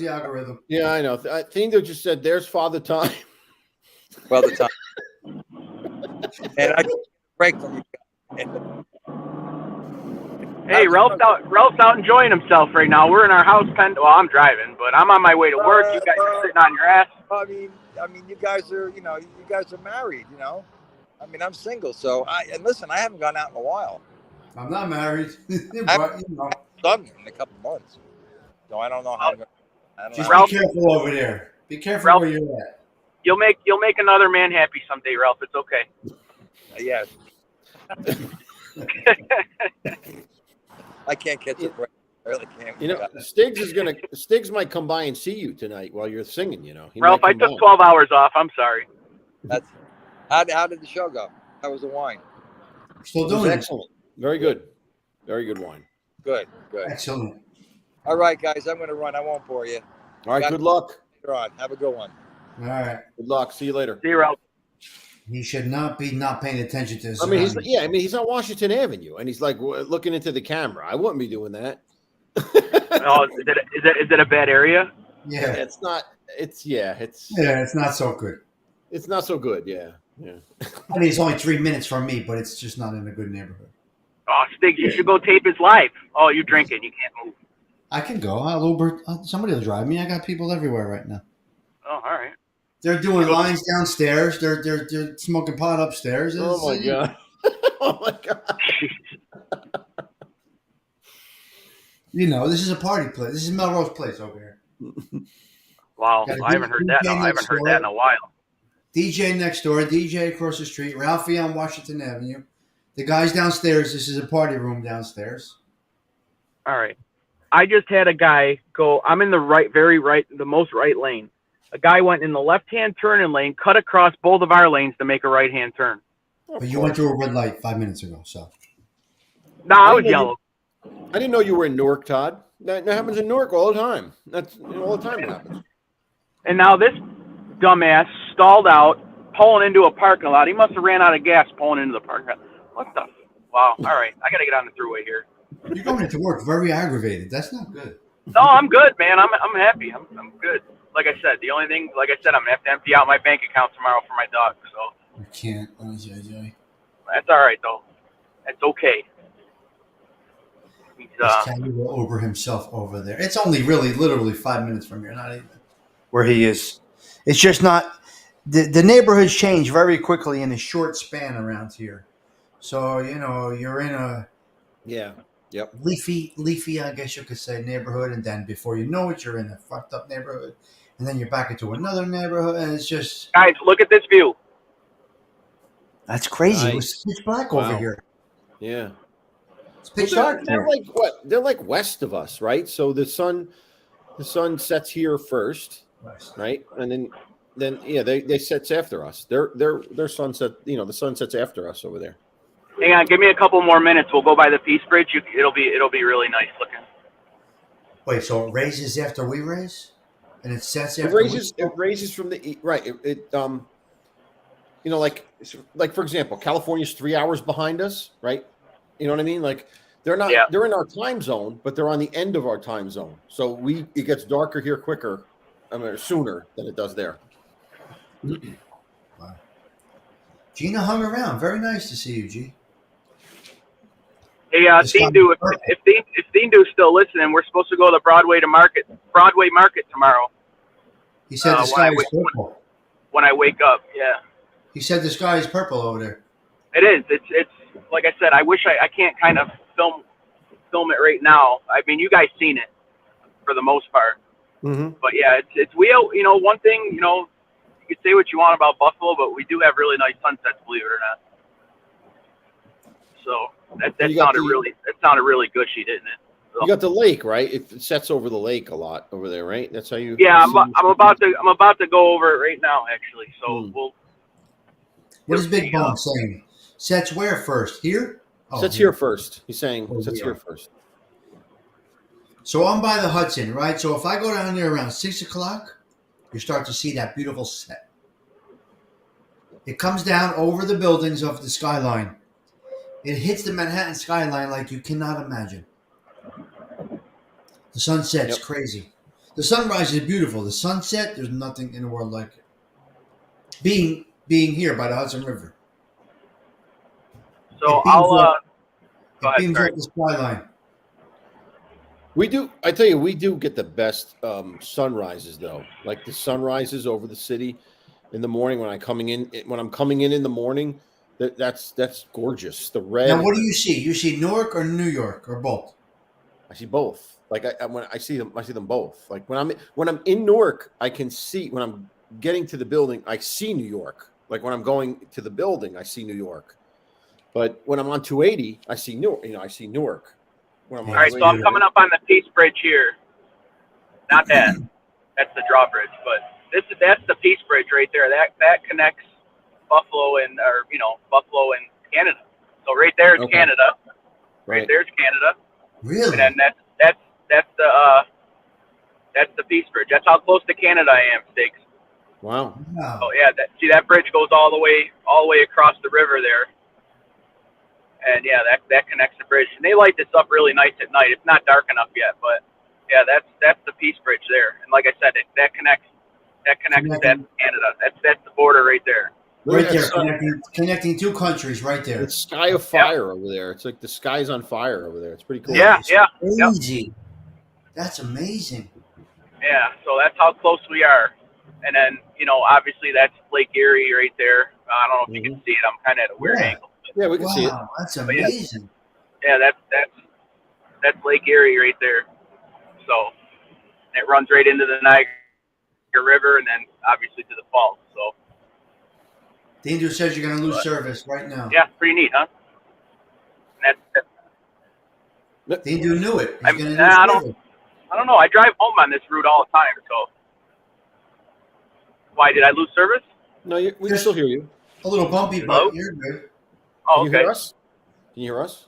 the algorithm. Yeah, I know. I think they just said, "There's Father Time." Well, the time. And I break from you. Hey, Ralph's out enjoying himself right now. We're in our house pen. Well, I'm driving, but I'm on my way to work. You guys are sitting on your ass. I mean, you guys are, you guys are married. I mean, I'm single, so and listen, I haven't gone out in a while. I'm not married. Done in a couple months, so I don't know how. Just Ralph, be careful over there. Be careful Ralph, where you're at. You'll make another man happy someday, Ralph. It's okay. Yes. I can't catch a break. I really can't. You know, Stiggs might come by and see you tonight while you're singing. You know, he Ralph, might I come took by. 12 hours off. I'm sorry. That's how did the show go? How was the wine? Still It was doing it. excellent. Very good. Very good wine. Good, good. Excellent. All right, guys, I'm gonna run. I won't bore you. All right. Got- Good luck. Later on. Have a good one. All right. Good luck. See you later. See you, Ralph. He should not be not paying attention to his I mean, surroundings. he's on Washington Avenue, and he's like looking into the camera. I wouldn't be doing that. Oh, is it a bad area? Yeah. It's not. It's It's not so good. It's not so good. Yeah. I mean, it's only 3 minutes from me, but it's just not in a good neighborhood. Oh, Stig, you should go tape his live. Oh, you drinking? You can't move. I can go. I'll Uber. Somebody will drive me. I got people everywhere right now. Oh, all right. They're doing lines downstairs. They're smoking pot upstairs. Oh my god. Oh my god. You know, this is a party place. This is Melrose Place over here. Wow, Got a I haven't heard that. DJ I haven't next heard door. that in a while. DJ next door, DJ across the street, Ralphie on Washington Avenue. The guys downstairs. This is a party room downstairs. All right. I just had a guy go. I'm in the the most right lane. A guy went in the left-hand turning lane, cut across both of our lanes to make a right-hand turn. But you went through a red light 5 minutes ago, so. No, I was yellow. I didn't know you were in Newark, Todd. That happens in Newark all the time. That's all the time it happens. And now this dumbass stalled out, pulling into a parking lot. He must have ran out of gas pulling into the parking lot. What the? Wow. All right. I got to get on the throughway here. You're going into work very aggravated. That's not good. No, I'm good, man. I'm happy. I'm good. Like I said, the only thing, like I said, I'm going to have to empty out my bank account tomorrow for my dog. So I can't. Oh, JJ. that's all right, though. That's okay. He's, This cat will Uber himself over there. It's only really literally 5 minutes from here, not even where he is. It's just not. The neighborhoods change very quickly in a short span around here. So, you know, you're in a Yeah. Yep. leafy, I guess you could say, neighborhood, and then before you know it, you're in a fucked up neighborhood, and then you're back into another neighborhood, and it's just guys, look at this view. that's crazy. Nice. It was pitch black Wow. over here. Yeah. It's pitch Well, dark. they're like what? They're like west of us, right? So the sun sets here first, right? And then yeah, they sets after us. Their sunset, you know, the sun sets after us over there. Hang on, give me a couple more minutes. We'll go by the Peace Bridge. It'll be really nice looking. Wait, so it raises after we raise, and it sets It after raises from the right. It you know, like for example, California's 3 hours behind us, right? You know what I mean? Like they're not they're in our time zone, but they're on the end of our time zone. So it gets darker here quicker, sooner than it does there. Wow. Gina hung around. Very nice to see you, G. Hey, Dean, if Dean Du's still listening, we're supposed to go to Broadway Market tomorrow. He said the sky is purple. When I wake up, yeah. He said the sky is purple over there. It is. It's like I said. I wish I can't kind of film it right now. I mean, you guys seen it for the most part. Mm-hmm. But yeah, it's we. You know, one thing. You know, you can say what you want about Buffalo, but we do have really nice sunsets, believe it or not. So that sounded really gushy, didn't it? So, You got the lake, right? It sets over the lake a lot over there, right? That's how you. yeah, I'm about to go over it right now, actually. So we'll. What is Big Bong saying? Sets where first? Here? Oh, Sets here first. He's saying sets yeah. here first. So I'm by the Hudson, right? So if I go down there around 6 o'clock, you start to see that beautiful set. It comes down over the buildings of the skyline. It hits the Manhattan skyline like you cannot imagine. The sunset's crazy. The sunrise is beautiful. The sunset, there's nothing in the world like it. Being here by the Hudson River. So it beams up the skyline. We do. I tell you, we do get the best sunrises, though. Like the sunrises over the city in the morning when I'm coming in in the morning. That's gorgeous. The red. Now, what do you see? You see Newark or New York or both? I see both. Like when I see them both. Like when I'm in Newark, I can see when I'm getting to the building. I see New York. Like when I'm going to the building, I see New York. But when I'm on 280, I see Newark. I see Newark. When I'm All All right, so I'm 280. coming up on the Peace Bridge here. Not that. That's the drawbridge, but that's the Peace Bridge right there. That connects Buffalo and Buffalo and Canada. So right there is Okay. Canada. Right Right. there's Canada. Really? And then that's the Peace Bridge. That's how close to Canada I am, Stakes. Wow. Wow. Oh yeah, that bridge goes all the way across the river there. And yeah, that connects the bridge. And they light this up really nice at night. It's not dark enough yet, but yeah, that's the Peace Bridge there. And like I said, that connects that to Canada. That's the border right there. Look Right at that there, sun. connecting two countries right there. It's sky of fire over there. It's like the sky's on fire over there. It's pretty cool. Yeah, That yeah, is yep. crazy. That's amazing. Yeah, so that's how close we are. And then, obviously that's Lake Erie right there. I don't know if you can see it. I'm kind of at a weird Yeah. angle. Yeah, we can see it. Wow, that's amazing. Yeah, that's Lake Erie right there. So it runs right into the Niagara River and then obviously to the falls. So Danger says you're going to lose service right now. yeah, pretty neat, huh? And that's Danger knew it. He's I'm- going to lose nah, I don't- service. I don't know. I drive home on this route all the time. So why did I lose service? No, we can still hear you. A little bumpy, Hello? but you're good. Oh, Can you okay. hear us? Can you hear us?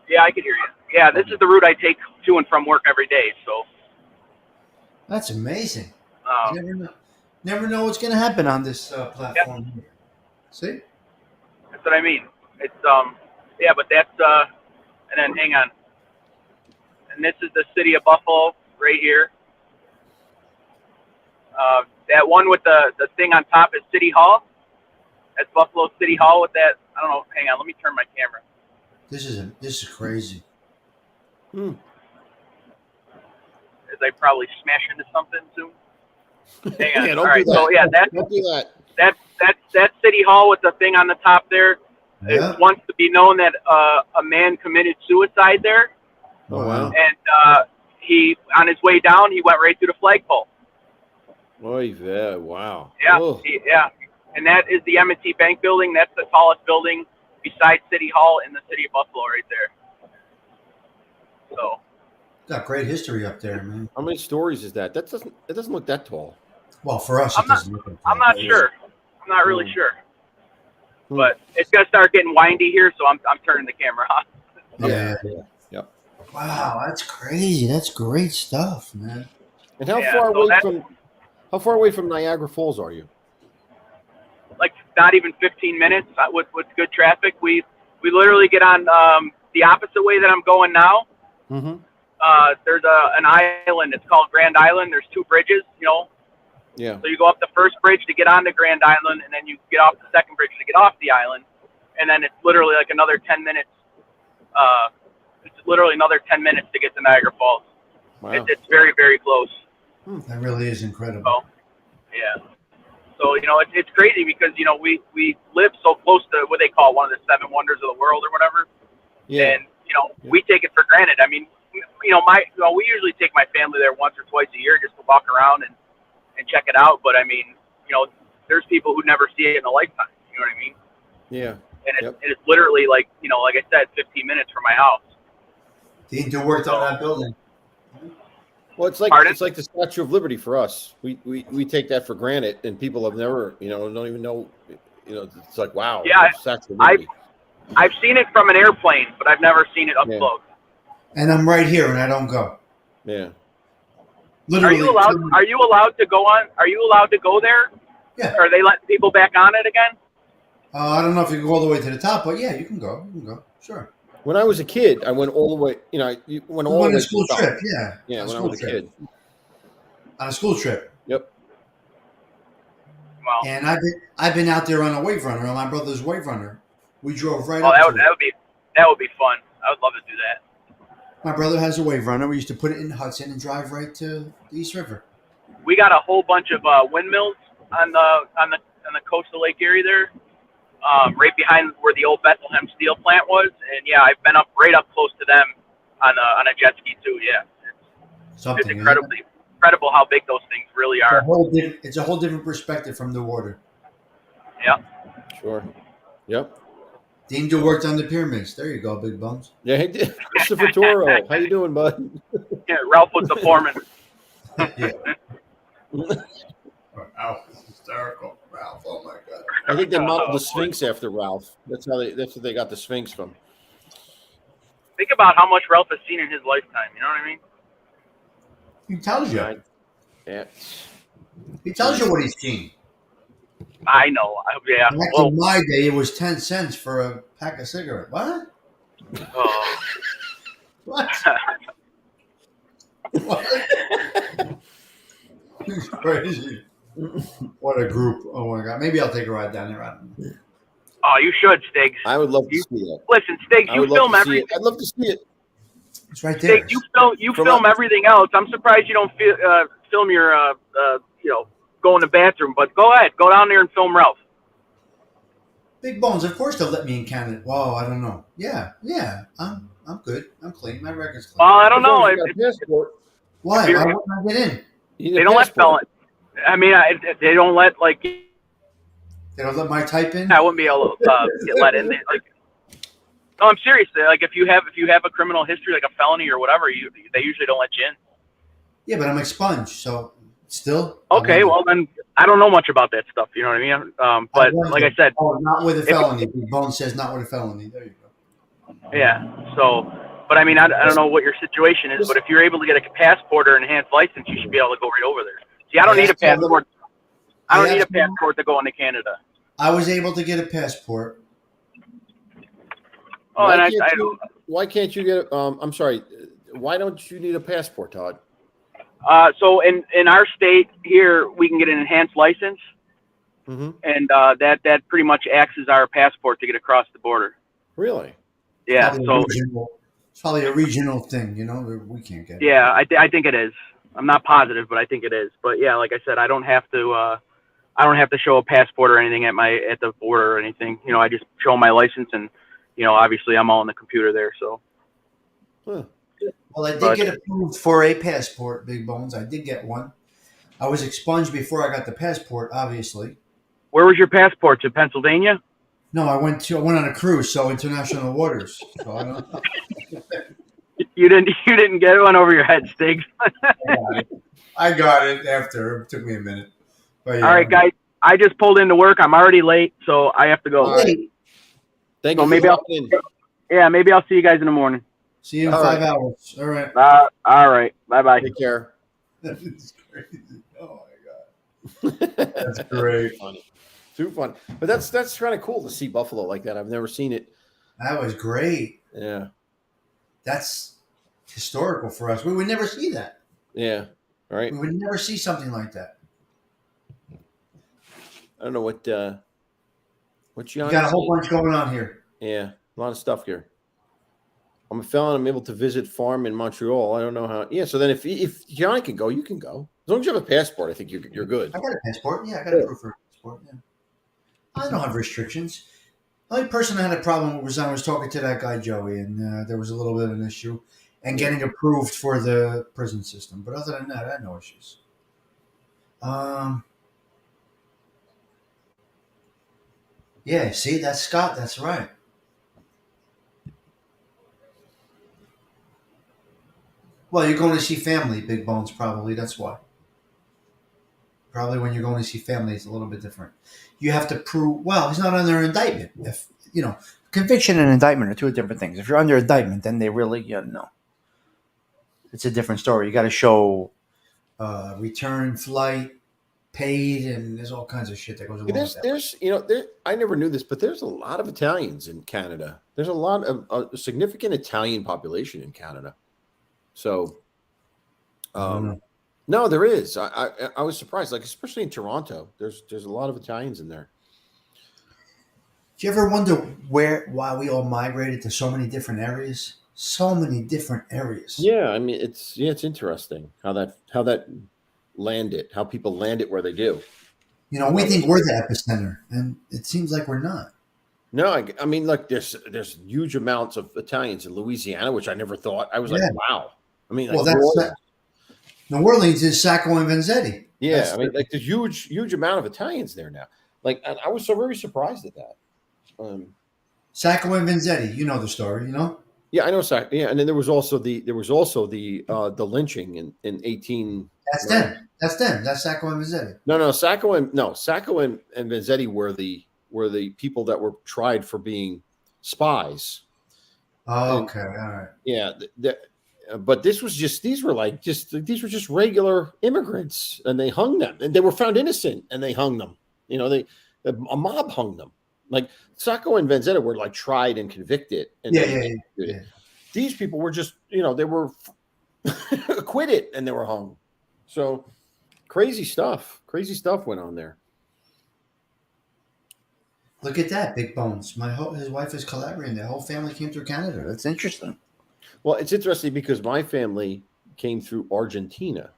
Yeah, I can hear you. Yeah, this is the route I take to and from work every day. So That's amazing. um, You never know what's going to happen on this platform. Here. See? that's what I mean. It's yeah, but that's and then hang on. And this is the city of Buffalo right here. That one with the thing on top is City Hall. That's Buffalo City Hall with that. I don't know. Hang on. Let me turn my camera. This is crazy. Hmm. As I probably smash into something soon. Hang on. Yeah, don't All do right. that. So yeah, Don't do that. that's City Hall with the thing on the top there. Yeah. It wants to be known that a man committed suicide there, Oh, wow. and he on his way down he went right through the flagpole. Oy vey, wow. Yeah, Oh. yeah. And that is the M&T Bank building. That's the tallest building besides City Hall in the city of Buffalo right there. So Got great history up there, man. How many stories is that? It doesn't look that tall. Well, for us, I'm it doesn't look like that. I'm not sure. I'm not really Hmm. sure. Hmm. But it's going to start getting windy here, so I'm turning the camera off. Yeah. Yep. Wow, that's crazy. That's great stuff, man. And how Yeah, far so away from Niagara Falls are you? Like not even 15 minutes with good traffic. We literally get on the opposite way that I'm going now. Mm-hmm. There's an island. It's called Grand Island. There's two bridges, Yeah. So you go up the first bridge to get onto Grand Island, and then you get off the second bridge to get off the island. And then it's literally like another 10 minutes. It's literally another 10 minutes to get to Niagara Falls. Wow. It's very, very close. That really is incredible. So, yeah. So, it's crazy because, we live so close to what they call one of the seven wonders of the world or whatever. Yeah. And, we take it for granted. I mean, we usually take my family there once or twice a year just to walk around and check it out. But I mean, there's people who never see it in a lifetime. You know what I mean? Yeah. And it's literally like, like I said, 15 minutes from my house. Dean worked on that building. Well, it's like Pardon? it's like the Statue of Liberty for us. We take that for granted, and people have never, don't even know. It's like, wow. Yeah, Statue of Liberty. I've seen it from an airplane, but I've never seen it up Yeah. close. And I'm right here, and I don't go. Yeah. Are Literally. you allowed to go on? Are you allowed to go there? Yeah. Are they letting people back on it again? I don't know if you can go all the way to the top, but yeah, you can go. You can go. Sure. When I was a kid, I went all the way. You went all On the way a school to the top. trip, yeah. Yeah, On when I school was a trip. kid. On a school trip. Yep. Well, And I've been out there on a wave runner, on my brother's wave runner. We drove right oh, up that to would it. be fun. I would love to do that. My brother has a wave runner. We used to put it in Hudson and drive right to the East River. We got a whole bunch of windmills on the coast of Lake Erie there, right behind where the old Bethlehem steel plant was. And yeah, I've been right up close to them on a jet ski too. Yeah, it's Something. incredible how big those things really are. It's a whole different perspective from the water. Yeah. Sure. Yep. Dean do worked on the pyramids. There you go, Big Bones. Yeah. Hey, Christopher Toro, how you doing, bud? Yeah, Ralph was the foreman. Yeah. Ralph is hysterical. Ralph, oh my God. I think they modeled the Sphinx after Ralph. That's what they got the Sphinx from. Think about how much Ralph has seen in his lifetime. You know what I mean? He tells you. Yeah. He tells you what he's seen. I know. Yeah. Back Well, in my day, it was 10 cents for a pack of cigarettes. What? oh. What? What? He's crazy. What a group. Oh my God. Maybe I'll take a ride down there. I don't know. Oh, you should, Stiggs. I would love to see it. Listen, Stiggs, I you would love film to see everything. it. I'd love to see it. It's right there. Stiggs, you film everything else. I'm surprised you don't film your, go in the bathroom. But go ahead. Go down there and film Ralph. Big Bones, of course they'll let me in Canada. Whoa, I don't know. Yeah. I'm good. I'm clean. My record's clean. Well, I don't know. You got a passport. Why? if Why you're- wouldn't I get in? You need They a don't let passport. felon. I mean, they don't let, like, They don't let my type in? I wouldn't be able to get let in. Like, no, I'm serious. Like, if you have a criminal history, like a felony or whatever, they usually don't let you in. Yeah, but I'm expunged, so still. Okay, well then I don't know much about that stuff. You know what I mean? But like I said, Oh, not with a felony. Big Bones says not with a felony. There you go. yeah. So, but I mean, I don't know what your situation is, but if you're able to get a passport or enhanced license, you should be able to go right over there. See, I don't need a passport. I don't need a passport to go into Canada. I was able to get a passport. Oh, Why and can't you- why can't you get? I'm sorry. Why don't you need a passport, Todd? So in our state here, we can get an enhanced license, Mm-hmm. and that pretty much acts as our passport to get across the border. Really? Yeah. It's probably a regional thing, you know. We can't get it. Yeah, I think it is. I'm not positive, but I think it is. But yeah, like I said, I don't have to show a passport or anything at the border or anything. You know, I just show my license, and obviously I'm all in the computer there. So. Huh. Well, I did get approved for a passport, Big Bones. I did get one. I was expunged before I got the passport, obviously. Where was your passport? To Pennsylvania? No, I went on a cruise, so international waters. So I don't know. You didn't get one over your head, Stiggs. I got it after. It took me a minute. But, yeah. All right, guys. I just pulled into work. I'm already late, so I have to go. All right. Thank So you. maybe for calling in. maybe I'll see you guys in the morning. See you in All 5 right. hours. All right. All right. Bye-bye. Take care. That is crazy. Oh my God. That's great. Funny. Too fun. But that's kind of cool to see buffalo like that. I've never seen it. That was great. Yeah. That's historical for us. We would never see that. Yeah. All right. We would never see something like that. I don't know what Gianni You got a whole bunch going on here. Yeah, a lot of stuff here. I'm a felon. I'm able to visit farm in Montreal. I don't know how. Yeah, so then if Gianni can go, you can go. As long as you have a passport, I think you're good. I got a passport. Yeah, I got a proof for a passport. Yeah. I don't have restrictions. The only person I had a problem with was I was talking to that guy Joey, and there was a little bit of an issue, and getting approved for the prison system. But other than that, I had no issues. Yeah, see, that's Scott. That's right. Well, you're going to see family, Big Bones, probably. That's why. Probably when you're going to see family, it's a little bit different. You have to prove, well, he's not under indictment. If, conviction and indictment are two different things. If you're under indictment, then they really, no. It's a different story. You got to show return flight, paid, and there's all kinds of shit that goes along with that. I never knew this, but there's a lot of Italians in Canada. There's a lot of a significant Italian population in Canada. So, no, there is. I was surprised, like especially in Toronto. There's a lot of Italians in there. Do you ever wonder why we all migrated to so many different areas? So many different areas. Yeah, I mean it's interesting how that landed, how people land it where they do. We think we're the epicenter, and it seems like we're not. No, I mean, look, there's huge amounts of Italians in Louisiana, which I never thought. I was like, wow. I mean, well, that's New Orleans is Sacco and Vanzetti. Yeah, I mean, like there's huge amount of Italians there now. Like, and I was so very surprised at that. Sacco and Vanzetti, you know the story, you know? Yeah, I know. Yeah, and then there was also the lynching in 18. That's them. That's them. That's Sacco and Vanzetti. No, Sacco and Vanzetti were the people that were tried for being spies. Oh, okay, all right. Yeah, but these were just regular immigrants, and they hung them, and they were found innocent, and they hung them. You know, a mob hung them. Like Sacco and Vanzetta were like tried and convicted, and Yeah. These people were just, they were acquitted and they were hung. So crazy stuff went on there. Look at that, Big Bones. His wife is collaborating. Their whole family came through Canada. That's interesting. Well, it's interesting because my family came through Argentina,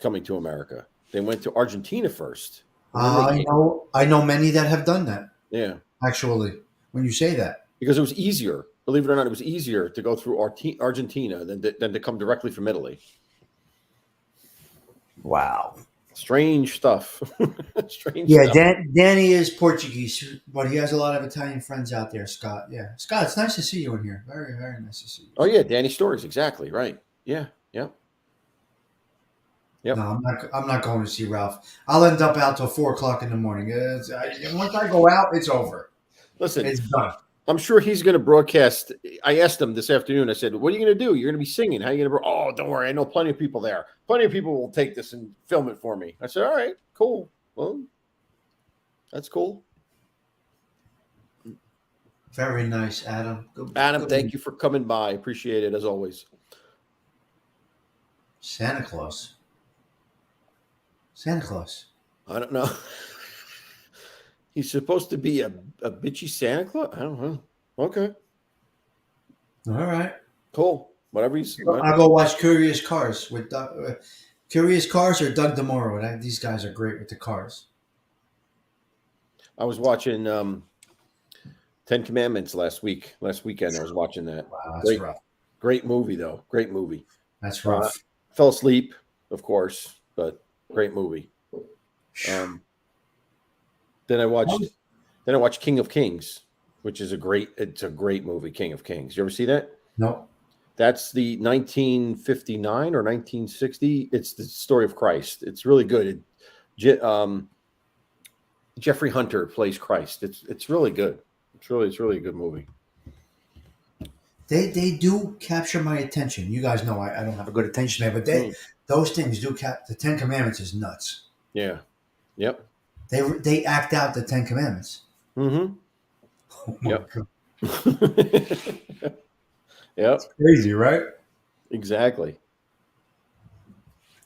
coming to America. They went to Argentina first. I know many that have done that. Yeah, actually, when you say that, because it was easier. Believe it or not, it was easier to go through Argentina than to come directly from Italy. Wow. Strange stuff. Stuff. Danny is Portuguese, but he has a lot of Italian friends out there, Scott. Yeah. Scott, it's nice to see you in here. Very, very nice to see you. Oh, yeah. Danny Stories. Exactly. Right. Yeah. Yep. No, I'm not going to see Ralph. I'll end up out till 4:00 in the morning. Once I go out, it's over. Listen, it's done. I'm sure he's going to broadcast. I asked him this afternoon. I said, "What are you going to do? You're going to be singing. How are you going to?" Oh, don't worry. I know plenty of people there. Plenty of people will take this and film it for me. I said, "All right, cool. Well, that's cool." Very nice, Adam. Adam, thank you for coming by. Appreciate it as always. Santa Claus. I don't know. He's supposed to be a bitchy Santa Claus? I don't know. Okay. All right. Cool. Whatever he's. I'll go watch Curious Cars with Curious Cars or Doug DeMoro. These guys are great with the cars. I was watching Ten Commandments last weekend. I was watching that. Wow, that's rough. Great movie, though. Great movie. That's rough. Fell asleep, of course, but great movie. Then I watched King of Kings, which is a great movie. King of Kings. You ever see that? No. That's the 1959 or 1960. It's the story of Christ. It's really good. Jeffrey Hunter plays Christ. It's really good. It's really a good movie. They do capture my attention. You guys know I don't have a good attention span, but those things do the 10 Commandments is nuts. Yeah. Yep. They act out the 10 Commandments. Mm-hmm. Oh my God. Yep. It's crazy, right? Exactly.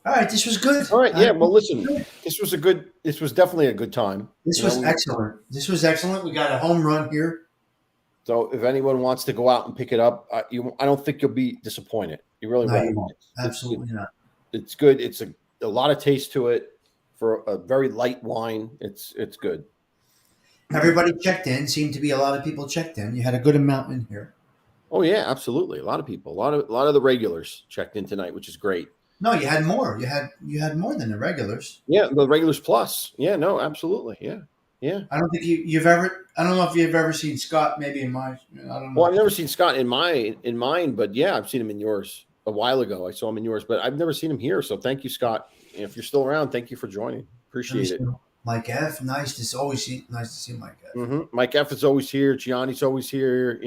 All right, this was good. All right, yeah. Well, listen, this was definitely a good time. This was excellent. We got a home run here. So if anyone wants to go out and pick it up, I don't think you'll be disappointed. You really won't. Absolutely not. It's good. It's a lot of taste to it for a very light wine. It's good. Everybody checked in. Seemed to be a lot of people checked in. You had a good amount in here. Oh yeah, absolutely. A lot of people. A lot of the regulars checked in tonight, which is great. No, you had more. You had more than the regulars. Yeah, the regulars plus. Yeah, no, absolutely. Yeah. Yeah. I don't think you've ever. I don't know if you've ever seen Scott. Maybe in mine. I don't know. Well, I've never seen Scott in mine, but yeah, I've seen him in yours a while ago. I saw him in yours, but I've never seen him here. So thank you, Scott. If you're still around, thank you for joining. Appreciate it. Mike F. Nice to see Mike F. Mm-hmm. Mike F. is always here. Gianni's always here.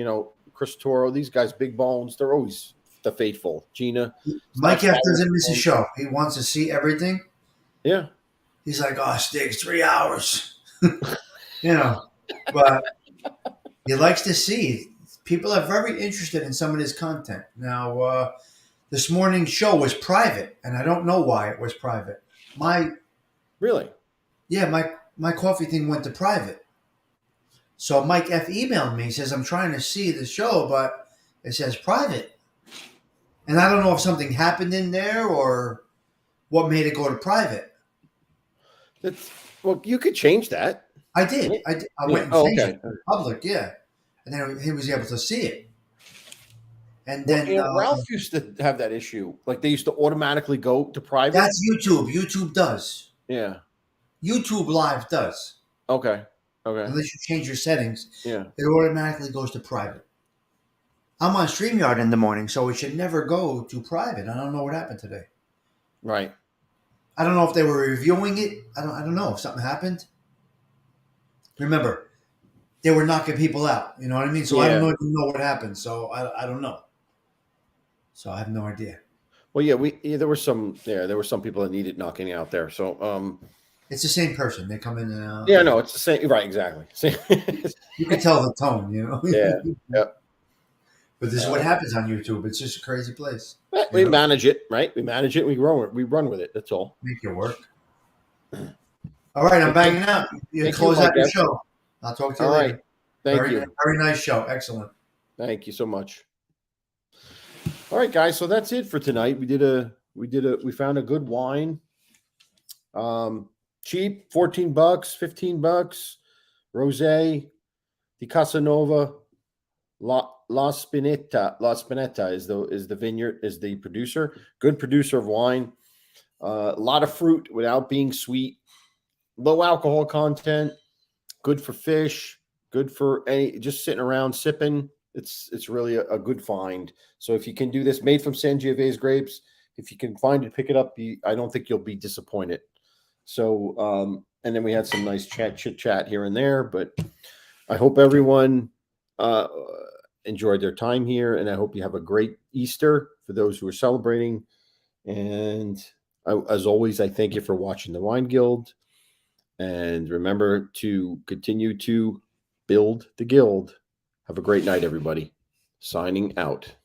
Chris Toro. These guys, big bones. They're always the faithful. Gina. Mike F. doesn't miss a show. He wants to see everything. Yeah. He's like, oh, Stiggs, 3 hours. But he likes to see. People are very interested in some of his content. Now, this morning's show was private, and I don't know why it was private. Really? Yeah, my coffee thing went to private. So Mike F. emailed me. He says, I'm trying to see the show, but it says private. And I don't know if something happened in there or what made it go to private. Well, you could change that. I did. I went and changed it to public, yeah. And then he was able to see it. And then Ralph used to have that issue. Like they used to automatically go to private. That's YouTube. YouTube does. Yeah. YouTube Live does. Okay. Okay. Unless you change your settings, Yeah. it automatically goes to private. I'm on StreamYard in the morning, so it should never go to private. I don't know what happened today. Right. I don't know if they were reviewing it. I don't know if something happened. Remember, they were knocking people out. You know what I mean? So I don't even know what happened. So I don't know. So I have no idea. Well, yeah, there were some people that needed knocking out there. So It's the same person. They come in and out. yeah, no, it's the same. Right, exactly. You can tell the tone, you know. Yeah. Yep. But this is what happens on YouTube. It's just a crazy place. We manage it, right? We manage it. We run with it. That's all. Make it work. All right, I'm banging out. You close out your show. I'll talk to you later. Right. Thank you. Very nice show. Excellent. Thank you so much. All right, guys. So that's it for tonight. We found a good wine. Cheap, $14, $15. Rosé, the Casanova, La Spinetta is the vineyard, is the producer. Good producer of wine. A lot of fruit without being sweet. Low alcohol content. Good for fish. Good for just sitting around sipping. It's really a good find. So if you can do this, made from Sangiovese grapes, if you can find it, pick it up. I don't think you'll be disappointed. So and then we had some nice chit chat here and there, but I hope everyone enjoyed their time here, and I hope you have a great Easter for those who are celebrating. And as always, I thank you for watching the Wine Guild, and remember to continue to build the Guild. Have a great night, everybody. Signing out.